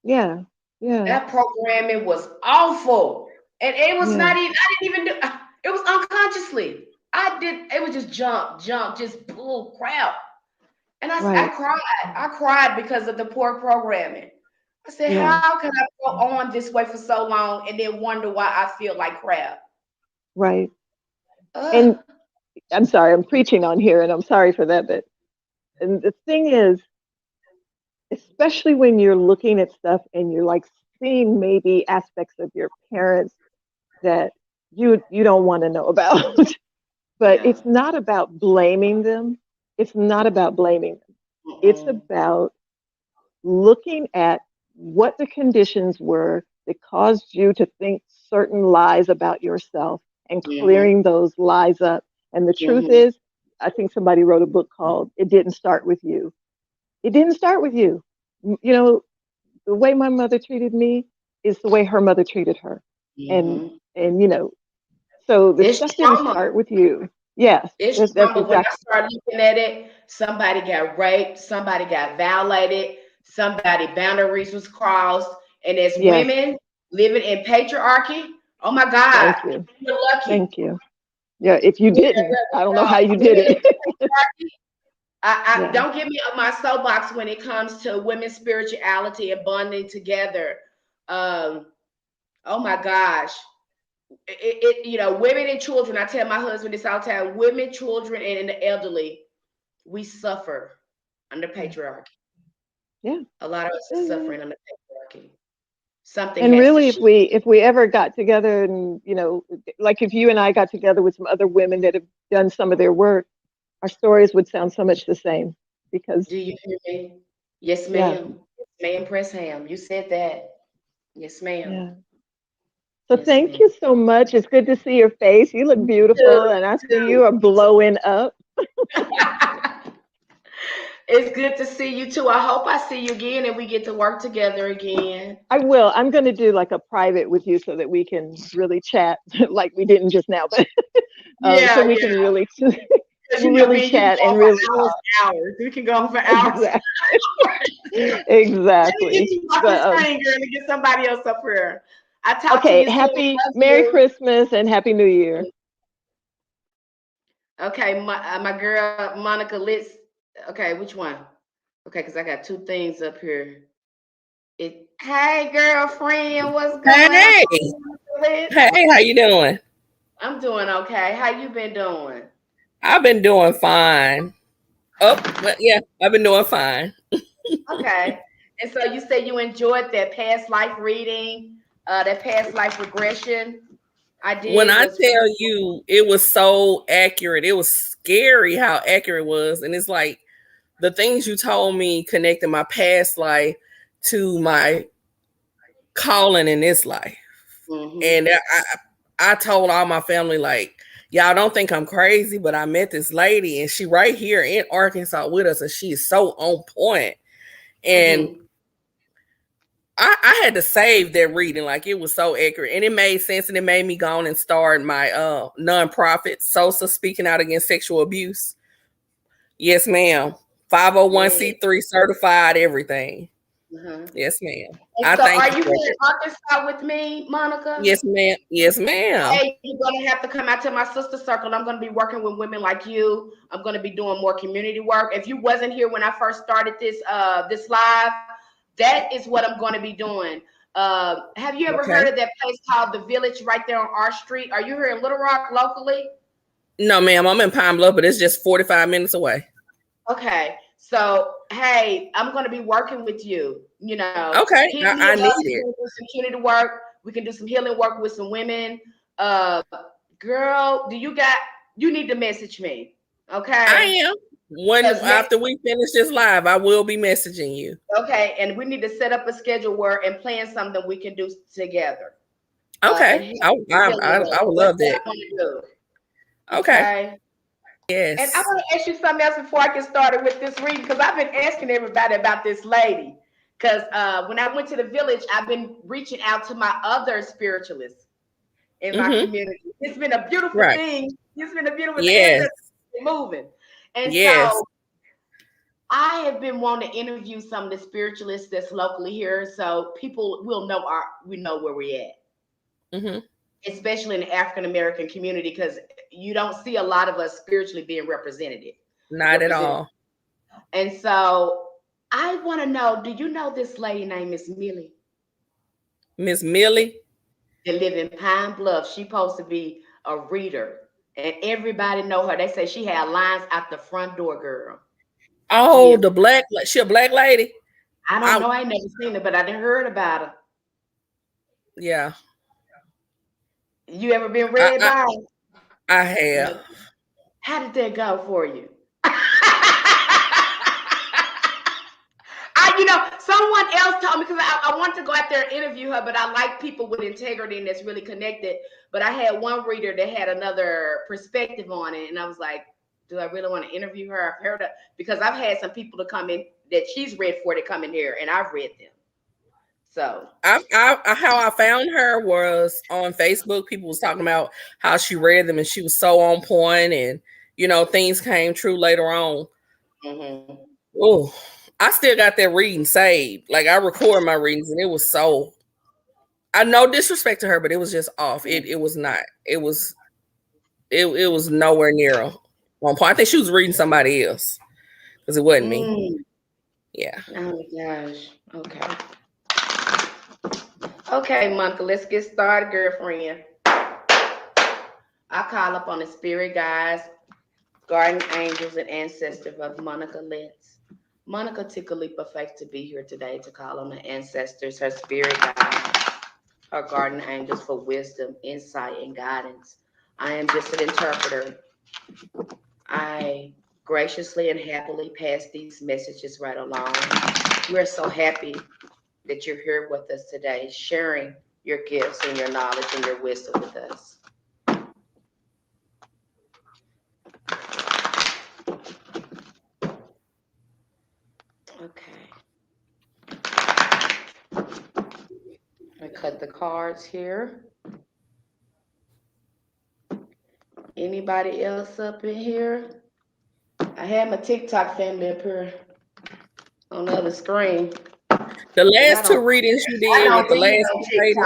yeah, yeah, That programming was awful. And it was yeah, not even, I didn't even do it was unconsciously. It was just junk, just bull crap. And I right, cried. I cried because of the poor programming. I said, yeah, how can I go on this way for so long and then wonder why I feel like crap? right. Ugh. And I'm sorry, I'm preaching on here, and I'm sorry for that, but and the thing is, especially when you're looking at stuff and you're like seeing maybe aspects of your parents that you don't want to know about. But Yeah. it's not about blaming them. It's not about blaming them. It's Mm-mm. about looking at what the conditions were that caused you to think certain lies about yourself and Mhm. clearing those lies up. And the truth Mhm. is, I think somebody wrote a book called It Didn't Start With You. It didn't start with you. You know, the way my mother treated me is the way her mother treated her. And Mhm. so the It's stuff didn't trauma. start with you. Yes, It's that's trauma. When I exactly started looking at it, somebody got raped, somebody got violated, somebody boundaries was crossed, and as yes. women living in patriarchy, oh my God, Thank you. you're lucky. Thank you. Yeah, if you didn't, I don't know how you did Women in it. patriarchy, I Yeah. don't get me on my soapbox when it comes to women's spirituality and bonding together. Um, oh my gosh. Women and children, I tell my husband this all the time, women, children, and the elderly, we suffer under patriarchy. Yeah. A lot of us are Yeah, yeah, yeah. suffering under patriarchy. Something And has to really, shift. if we ever got together and, like if you and I got together with some other women that have done some of their work, our stories would sound so much the same because, Do you hear me? Yes, yeah, ma'am. Yes, ma'am, press ham. You said that. Yes, ma'am. yeah. So Yes, thank ma'am. you so much. It's good to see your face. You look You too. beautiful, and I see you are You blowing up. too. It's good to see you too. I hope I see you again and we get to work together again. I will. I'm going to do like a private with you so that we can really chat like we didn't just now, but so Yeah, we yeah. can really Because really me and you can chat go and on for really hours, talk. hours. We can go on for hours. Exactly. Let me get Exactly. you off But this thing, girl, and get somebody else up here. I talk to okay, you soon. happy Love Merry you. Christmas and Happy New Year. Okay, my girl Monica, let's. Okay, which one? Okay, because I got two things up here. Hey, girlfriend, what's going on? Hey, Liz? hey, how you doing? I'm doing okay. How you been doing? I've been doing fine. Oh, but yeah, I've been doing fine. Okay. And so you say you enjoyed that past life reading, that past life regression I When did I was tell you it was so accurate, it was scary how accurate it was. And it's like the things you told me connected my past life to my calling in this life. mm-hmm. And I told all my family, like, y'all don't think I'm crazy, but I met this lady and she right here in Arkansas with us, and she is so on point. And Mm-hmm. I had to save that reading, like it was so accurate, and it made sense, and it made me go on and start my nonprofit, SOSA, speaking out against sexual abuse. Yes, ma'am. Yeah. 501c3 certified, everything. Uh-huh. Yes, ma'am. And I so thank are you you for here in it. Arkansas with me, Monica? Yes, ma'am. Yes, ma'am. Hey, you're gonna have to come out to my sister circle. I'm gonna be working with women like you. I'm gonna be doing more community work. If you wasn't here when I first started this live, that is what I'm gonna be doing. Have you ever Okay. heard of that place called The Village right there on our street? Are you here in Little Rock locally? No, ma'am. I'm in Pine Bluff, but it's just 45 minutes away. Okay, so hey, I'm going to be working with you. You know, Okay, hit me I up. need We it. can do some community work. We can do some healing work with some women. Girl, you need to message me. Okay. I am. When Because after we finish this live, I will be messaging you. okay, and we need to set up a schedule where and plan something we can do together. Okay, I would love that. Okay. Okay. Yes. And I want to ask you something else before I get started with this reading, because I've been asking everybody about this lady. Because when I went to the village, I've been reaching out to my other spiritualists in my community. It's been a beautiful thing. It's been a beautiful thing. Moving. And so I have been wanting to interview some of the spiritualists that's locally here, so people will know we know where we're at. Especially in the African American community, because you don't see a lot of us spiritually being represented. Not at all. And so I want to know, do you know this lady named Miss Millie? Miss Millie? They live in Pine Bluff. She's supposed to be a reader. And everybody know her. They say she had lines out the front door, girl. Oh, she a black lady? I don't know. I ain't never seen her, but I done heard about her. Yeah. You ever been read by her? I have. How did that go for you? Someone else told me, because I wanted to go out there and interview her, but I like people with integrity and that's really connected. But I had one reader that had another perspective on it, and I was like, do I really want to interview her? I've heard her, because I've had some people to come in that she's read for to come in here, and I've read them. So how I found her was on Facebook. People was talking about how she read them and she was so on point, and things came true later on. Oh, I still got that reading saved. Like, I record my readings, and it was so. I no disrespect to her, but it was just off. It was not. It was nowhere near on point. I think she was reading somebody else, because it wasn't me. Yeah. Oh my gosh. Okay, Monica, let's get started, girlfriend. I call up on the spirit guides, guardian angels, and ancestors of Monica Litz. Monica took a leap of faith to be here today to call on the ancestors, her spirit guides, her guardian angels for wisdom, insight, and guidance. I am just an interpreter. I graciously and happily pass these messages right along. We're so happy that you're here with us today, sharing your gifts and your knowledge and your wisdom with us. Okay. I cut the cards here. Anybody else up in here? I had my TikTok family up here on the other screen. The last two readings you did with the last two ladies,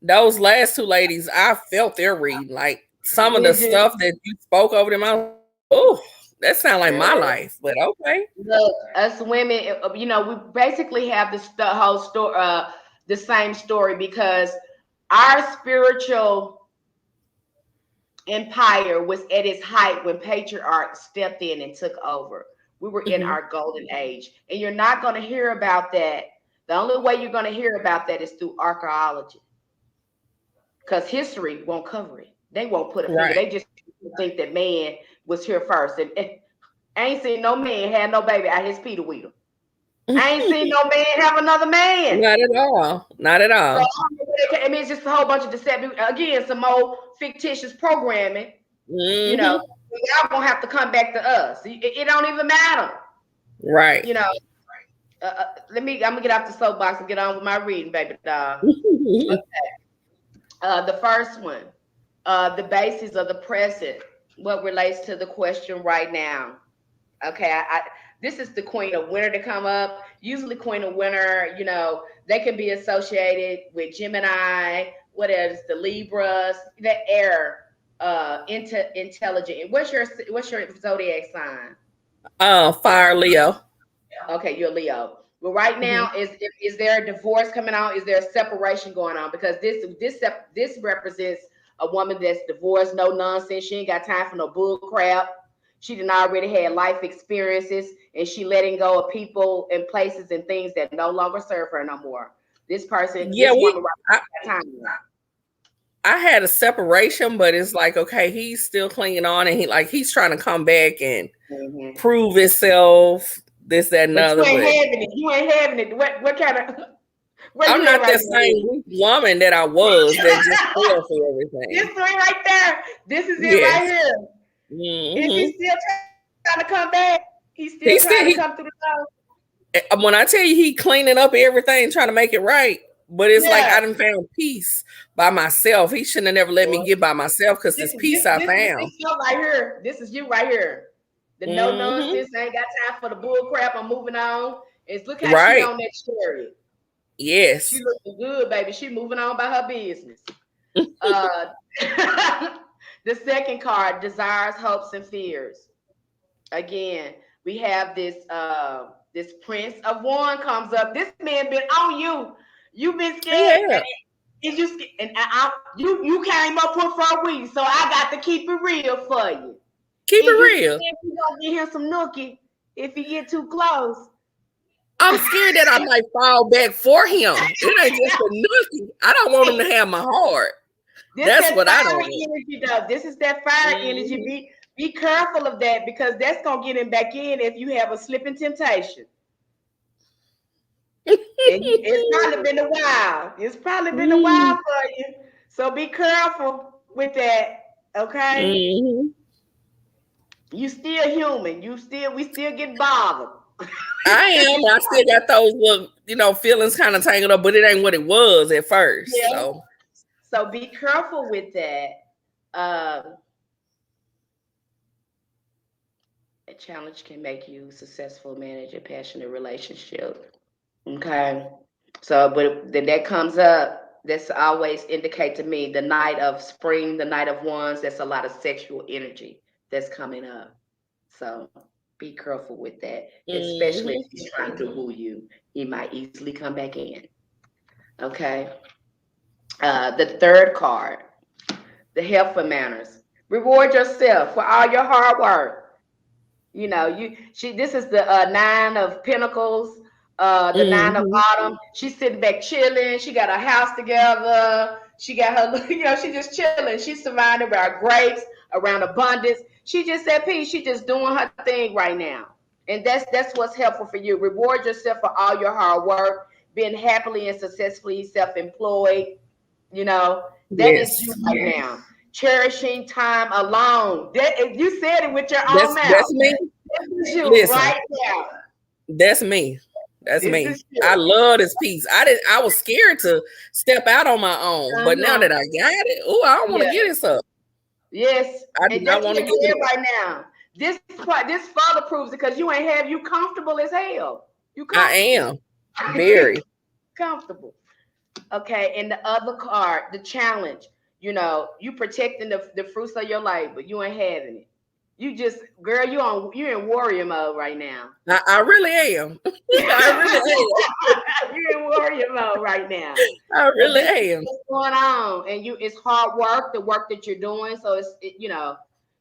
those last two ladies, I felt their reading. Like, some of the stuff that you spoke over them, I was, oh, that sounds like my life. But okay. Look, us women, we basically have the whole story, the same story, because our spiritual empire was at its height when patriarchs stepped in and took over. We were in our golden age, and you're not going to hear about that. The only way you're going to hear about that is through archaeology, because history won't cover it. They won't put a finger. They just think that man was here first, and I ain't seen no man have no baby out his Peter Weedle. I ain't seen no man have another man. Not at all. Not at all. So, I mean, it's just a whole bunch of deception. Again, some old fictitious programming. Y'all gonna have to come back to us. It don't even matter. Right. I'm gonna get off the soapbox and get on with my reading, baby doll. Okay. The first one, the basis of the present, what relates to the question right now. Okay, this is the Queen of Winter to come up. Usually Queen of Winter, they can be associated with Gemini, what else? The Libras, the air, intelligent. What's your zodiac sign? Fire, Leo. Okay, you're Leo. Well, right now, is there a divorce coming out? Is there a separation going on? Because this represents a woman that's divorced, no nonsense. She ain't got time for no bull crap. She done already had life experiences, and she letting go of people and places and things that no longer serve her no more. This person, Yeah, this woman right I, time. I had a separation, but it's like, okay, he's still clinging on, and he's trying to come back and prove himself, this, that, and But other. you ain't having it. You ain't having it. What kind of? I'm not that same woman that I was that just fell for everything. This three right there. This is it right here. If he's still trying to come back, he's still trying to come through the door. When I tell you he cleaning up everything, trying to make it right, but it's like I done found peace by myself. He shouldn't have never let me get by myself because this peace I found. This is you right here. This is you right here. The no nonsense. I ain't got time for the bull crap. I'm moving on. It's look how she on that chariot. Yes. She looking good, baby. She moving on by her business. The second card, desires, hopes, and fears. Again, we have this this Prince of Wands comes up. This man been on you. You've been scared. Yeah. And you came up with for a week, so I got to keep it real for you. Keep it real. You gonna get him some nookie if he get too close. I'm scared that I might fall back for him. It ain't just a nookie. I don't want him to have my heart. That's what I don't want. Energy does. This is that fire energy. Be careful of that because that's gonna get him back in if you have a slipping temptation. It's probably been a while. It's probably been a while for you. So be careful with that. Okay. You still human. We still get bothered. I am. I still got those little, feelings kind of tangled up, but it ain't what it was at first. Yeah. So be careful with that. A challenge can make you successful, manage a passionate relationship. Okay. So, but then that comes up, that's always indicate to me the night of spring, the night of wands, that's a lot of sexual energy that's coming up. So be careful with that, especially if he's trying to woo you. He might easily come back in. Okay. The third card, the helpful manners. Reward yourself for all your hard work. This is the 9 of Pentacles, the 9 of Autumn. She's sitting back chilling. She got her house together. She got her, she just chilling. She's surrounded by grapes, around abundance. She just at peace. She just doing her thing right now. And that's what's helpful for you. Reward yourself for all your hard work, being happily and successfully self-employed. That is you right now. Cherishing time alone. You said it with your own mouth. That's me. That's you right now. That's me. That's me. I love this piece. I was scared to step out on my own, but now that I got it, I don't want to get this up. Yes, I do not want to get it right now. This further proves it because you comfortable as hell. I am very comfortable. Okay, and the other card, the challenge. You protecting the fruits of your life, but you ain't having it. You just, girl, you're in warrior mode right now. I really am. I really am. You're in warrior mode right now. I really am. What's going on? And it's hard work, the work that you're doing. So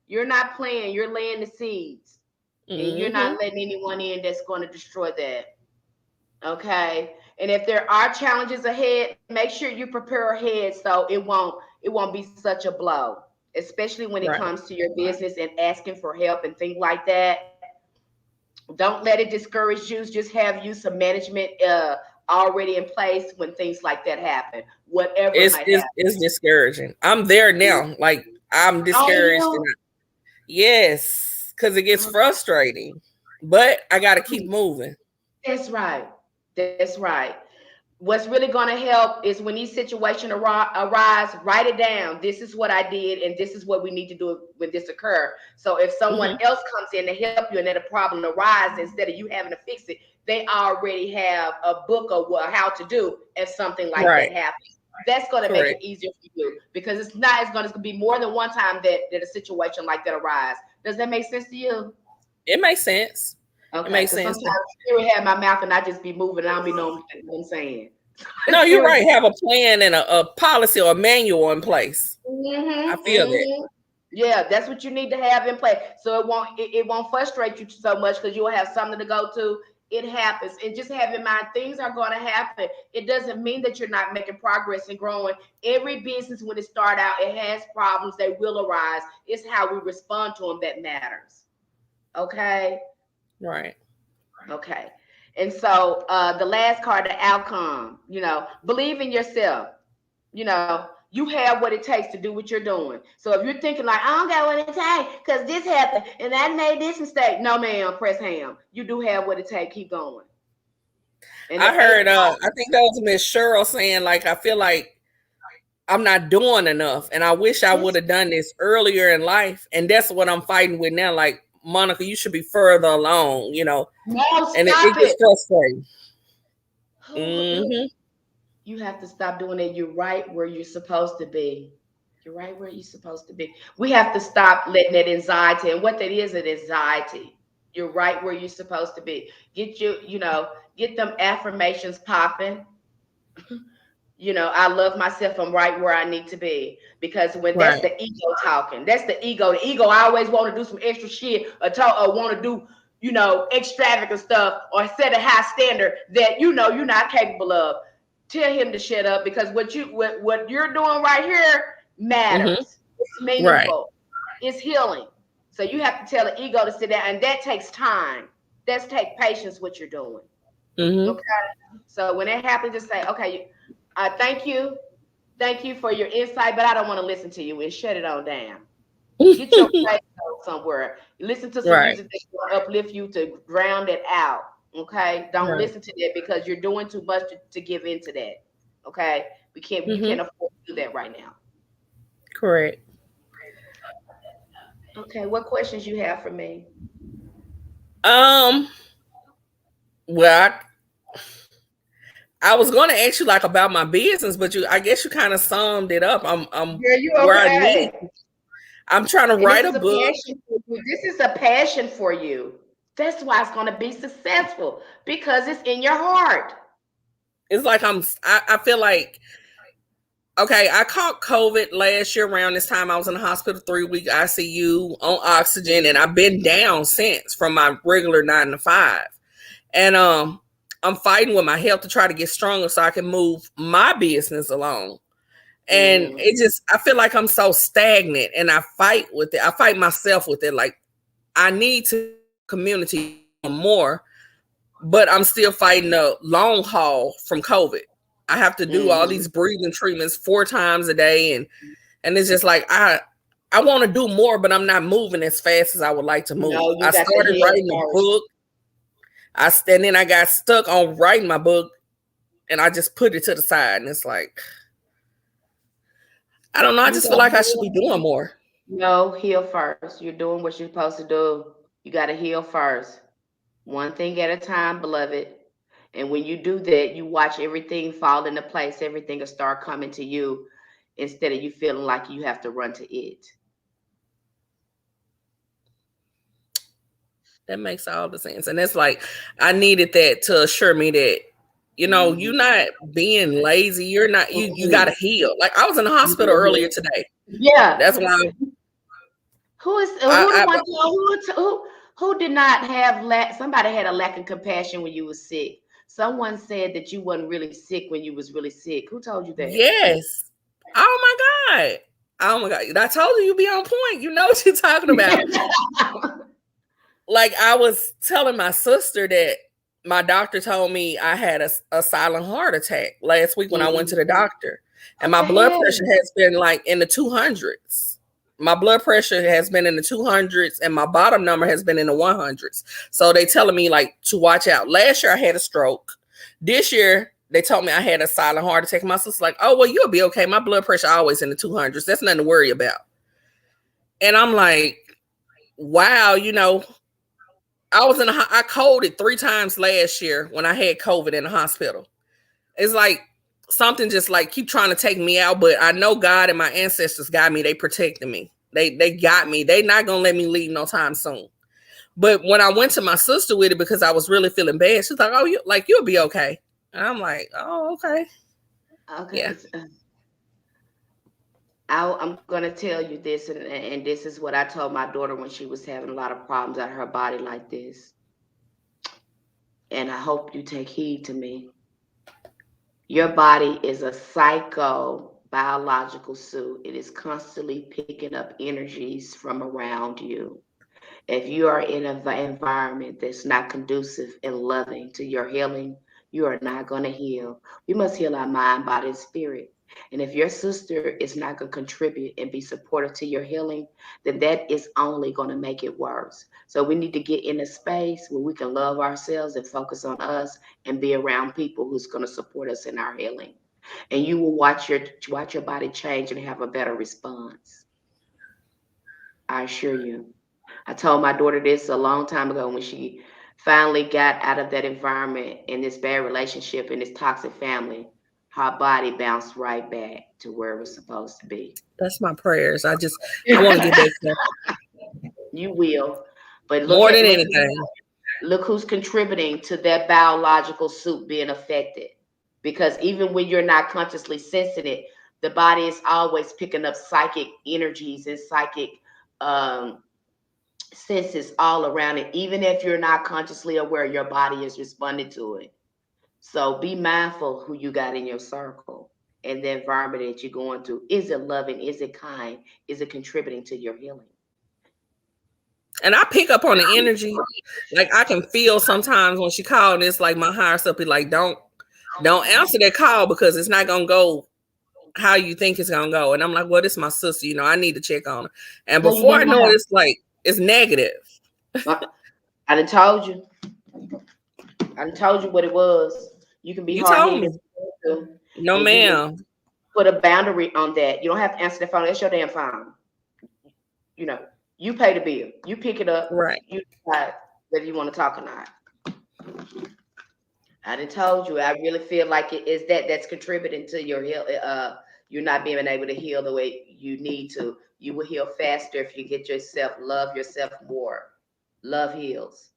you're not playing. You're laying the seeds, and you're not letting anyone in that's going to destroy that. Okay. And if there are challenges ahead, make sure you prepare ahead so it won't be such a blow, especially when it comes to your business and asking for help and things like that. Don't let it discourage you. Just have you some management already in place when things like that happen. Whatever it's discouraging. I'm there now. Like I'm discouraged. Yes, because it gets frustrating. But I got to keep moving. That's right. That's right. What's really going to help is when these situations arise, write it down. This is what I did, and this is what we need to do when this occurs. So if someone else comes in to help you and then a problem arises, instead of you having to fix it, they already have a book of how to do if something like that happens. That's going to make it easier for you because it's going to be more than one time that a situation like that arises. Does that make sense to you? It makes sense. Okay, it makes sense. Sometimes I have my mouth and I just be moving. I don't be knowing what I'm saying. No, you're right. Have a plan and a policy or a manual in place. I feel that. Yeah, that's what you need to have in place. So it won't frustrate you so much because you'll have something to go to. It happens. And just have in mind, things are going to happen. It doesn't mean that you're not making progress and growing. Every business, when it start out, it has problems. They will arise. It's how we respond to them that matters. Okay? Right. Okay. And so the last card, the outcome, believe in yourself. You have what it takes to do what you're doing. So if you're thinking like, I don't got what it takes because this happened and I made this mistake. No, ma'am, press ham. You do have what it takes. Keep going. And I heard, I think that was Miss Cheryl saying, like, I feel like I'm not doing enough. And I wish I would have done this earlier in life. And that's what I'm fighting with now. Like, Monica, you should be further along, No, and stop it gets frustrating. Mm-hmm. You have to stop doing it. You're right where you're supposed to be. You're right where you're supposed to be. We have to stop letting that anxiety, and what that is anxiety. You're right where you're supposed to be. Get get them affirmations popping. I love myself. I'm right where I need to be. Because when that's the ego talking, that's the ego. The ego, I always want to do some extra shit or want to do, extravagant stuff or set a high standard that you're not capable of. Tell him to shut up, because what you're doing right here matters. Mm-hmm. It's meaningful. Right. It's healing. So you have to tell the ego to sit down, and that takes time. That's take patience what you're doing. Mm-hmm. Okay. So when it happens, just say, okay, thank you for your insight, but I don't want to listen to you, and shut it on down. Get your face somewhere. Listen to some music that will uplift you to drown it out. Okay, don't listen to that because you're doing too much to give into that. Okay, you can't afford to do that right now. Correct. Okay, what questions you have for me? Well, I was going to ask you like about my business, but I guess you kind of summed it up. I'm where I need. I'm trying to write a book. This is a passion for you. That's why it's going to be successful, because it's in your heart. It's like I feel like, okay, I caught COVID last year around this time. I was in the hospital 3-week ICU on oxygen, and I've been down since from my regular 9 to 5. And I'm fighting with my health to try to get stronger so I can move my business along. And I feel like I'm so stagnant, and I fight with it. I fight myself with it. Like, I need to community more, but I'm still fighting the long haul from COVID. I have to do all these breathing treatments 4 times a day. And it's just like, I want to do more, but I'm not moving as fast as I would like to move. No, I started writing a book. And then I got stuck on writing my book, and I just put it to the side. And it's like, I don't know. I just feel like I should be doing more. No, heal first. You're doing what you're supposed to do. You got to heal first. One thing at a time, beloved. And when you do that, you watch everything fall into place. Everything will start coming to you instead of you feeling like you have to run to it. That makes all the sense. And it's like, I needed that to assure me that, you're not being lazy. You're not, you got to heal. Like, I was in the hospital earlier today. Yeah. That's why. Who did not have somebody had a lack of compassion when you were sick? Someone said that you wasn't really sick when you was really sick. Who told you that? Yes. Oh my God. I told you be on point. You know what you're talking about. Like, I was telling my sister that my doctor told me I had a silent heart attack last week when I went to the doctor. And my blood pressure has been like in the 200s. My blood pressure has been in the 200s, and my bottom number has been in the 100s. So they telling me like to watch out. Last year I had a stroke. This year they told me I had a silent heart attack. My sister's like, oh, well, you'll be okay. My blood pressure always in the 200s. That's nothing to worry about. And I'm like, wow, I coded 3 times last year when I had COVID in the hospital. It's like something just like keep trying to take me out, but I know God and my ancestors got me. They protected me. They got me. They not gonna let me leave no time soon. But when I went to my sister with it, because I was really feeling bad, she's like, "Oh, you'll be okay." And I'm like, "Oh, okay." Okay. Yeah. I'm going to tell you this, and this is what I told my daughter when she was having a lot of problems out of her body like this. And I hope you take heed to me. Your body is a biological suit. It is constantly picking up energies from around you. If you are in an environment that's not conducive and loving to your healing, you are not going to heal. We must heal our mind, body, and spirit. And if your sister is not going to contribute and be supportive to your healing, then that is only going to make it worse. So we need to get in a space where we can love ourselves and focus on us and be around people who's going to support us in our healing. And you will watch your body change and have a better response. I assure you. I told my daughter this a long time ago when she finally got out of that environment in this bad relationship in this toxic family. Her body bounced right back to where it was supposed to be. That's my prayers. I want to get back there. You will. But More than anything. Look who's contributing to that biological suit being affected. Because even when you're not consciously sensing it, the body is always picking up psychic energies and psychic senses all around it. Even if you're not consciously aware, your body is responding to it. So be mindful who you got in your circle and the environment that you're going to. Is it loving? Is it kind? Is it contributing to your healing? And I pick up on the energy. Like I can feel sometimes when she called, and it's like my higher self be like, don't answer that call because it's not gonna go how you think it's gonna go. And I'm like, well, this is my sister, you know, I need to check on her. And before I know it, it's like it's negative. I done told you. I done told you what it was. You can be hard-headed. No, ma'am. Put a boundary on that. You don't have to answer the phone. That's your damn phone. You know, you pay the bill. You pick it up. Right. You decide whether you want to talk or not. I done told you. I really feel like it is that's contributing to your heal. You're not being able to heal the way you need to. You will heal faster if you get yourself, love yourself more. Love heals.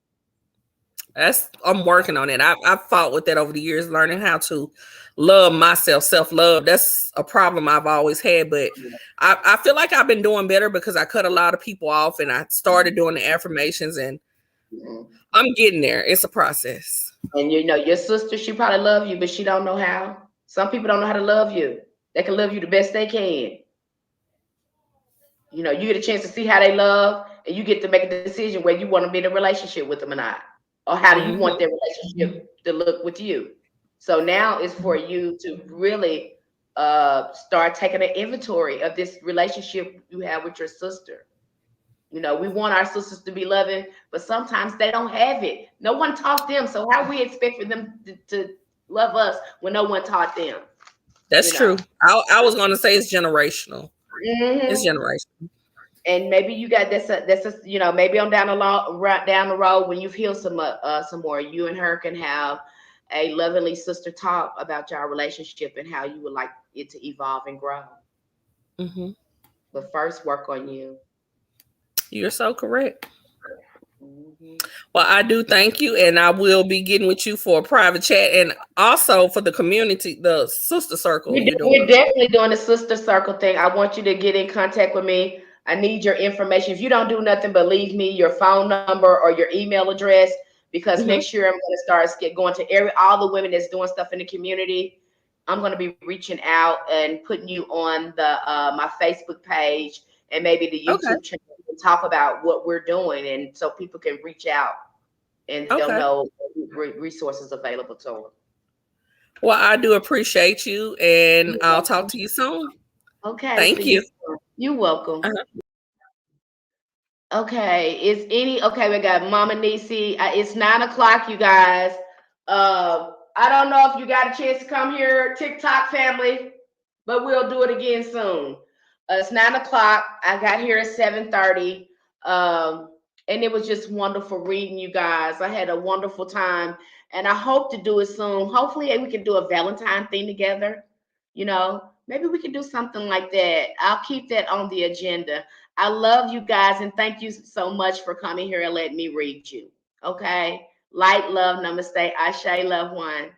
I'm working on it. I've fought with that over the years, learning how to love myself, self-love. That's a problem I've always had, but I feel like I've been doing better because I cut a lot of people off and I started doing the affirmations, and I'm getting there. It's a process. And you know, your sister, she probably love you, but she don't know how. Some people don't know how to love you. They can love you the best they can. You know, you get a chance to see how they love, and you get to make a decision whether you want to be in a relationship with them or not. Or how do you want their relationship to look with you? So now it's for you to really start taking an inventory of this relationship you have with your sister. You know, we want our sisters to be loving, but sometimes they don't have it. No one taught them. So how we expect for them to love us when no one taught them? That's true. I was going to say it's generational. It's generational. And maybe you got that's a you know, maybe on down the road when you've healed some more, you and her can have a lovingly sister talk about your relationship and how you would like it to evolve and grow. But first, work on you. You're so correct. Well, I do thank you, and I will be getting with you for a private chat and also for the community, the sister circle. We're definitely doing the sister circle thing. I want you to get in contact with me. I need your information. If you don't do nothing but leave me your phone number or your email address, because next year I'm going to start going to all the women that's doing stuff in the community. I'm going to be reaching out and putting you on the my Facebook page and maybe the YouTube channel and talk about what we're doing, and so people can reach out and they'll know resources available to them. Well, I do appreciate you, and I'll talk to you soon. Okay. Thank you. You're welcome. Okay. We got Mama Nisi. It's 9 o'clock, you guys. I don't know if you got a chance to come here, TikTok family, but we'll do it again soon. It's 9 o'clock. I got here at 7:30. And it was just wonderful reading you guys. I had a wonderful time, and I hope to do it soon. Hopefully we can do a Valentine thing together. You know, maybe we can do something like that. I'll keep that on the agenda. I love you guys, and thank you so much for coming here and letting me read you. Okay. Light, love, namaste, ashe, love one.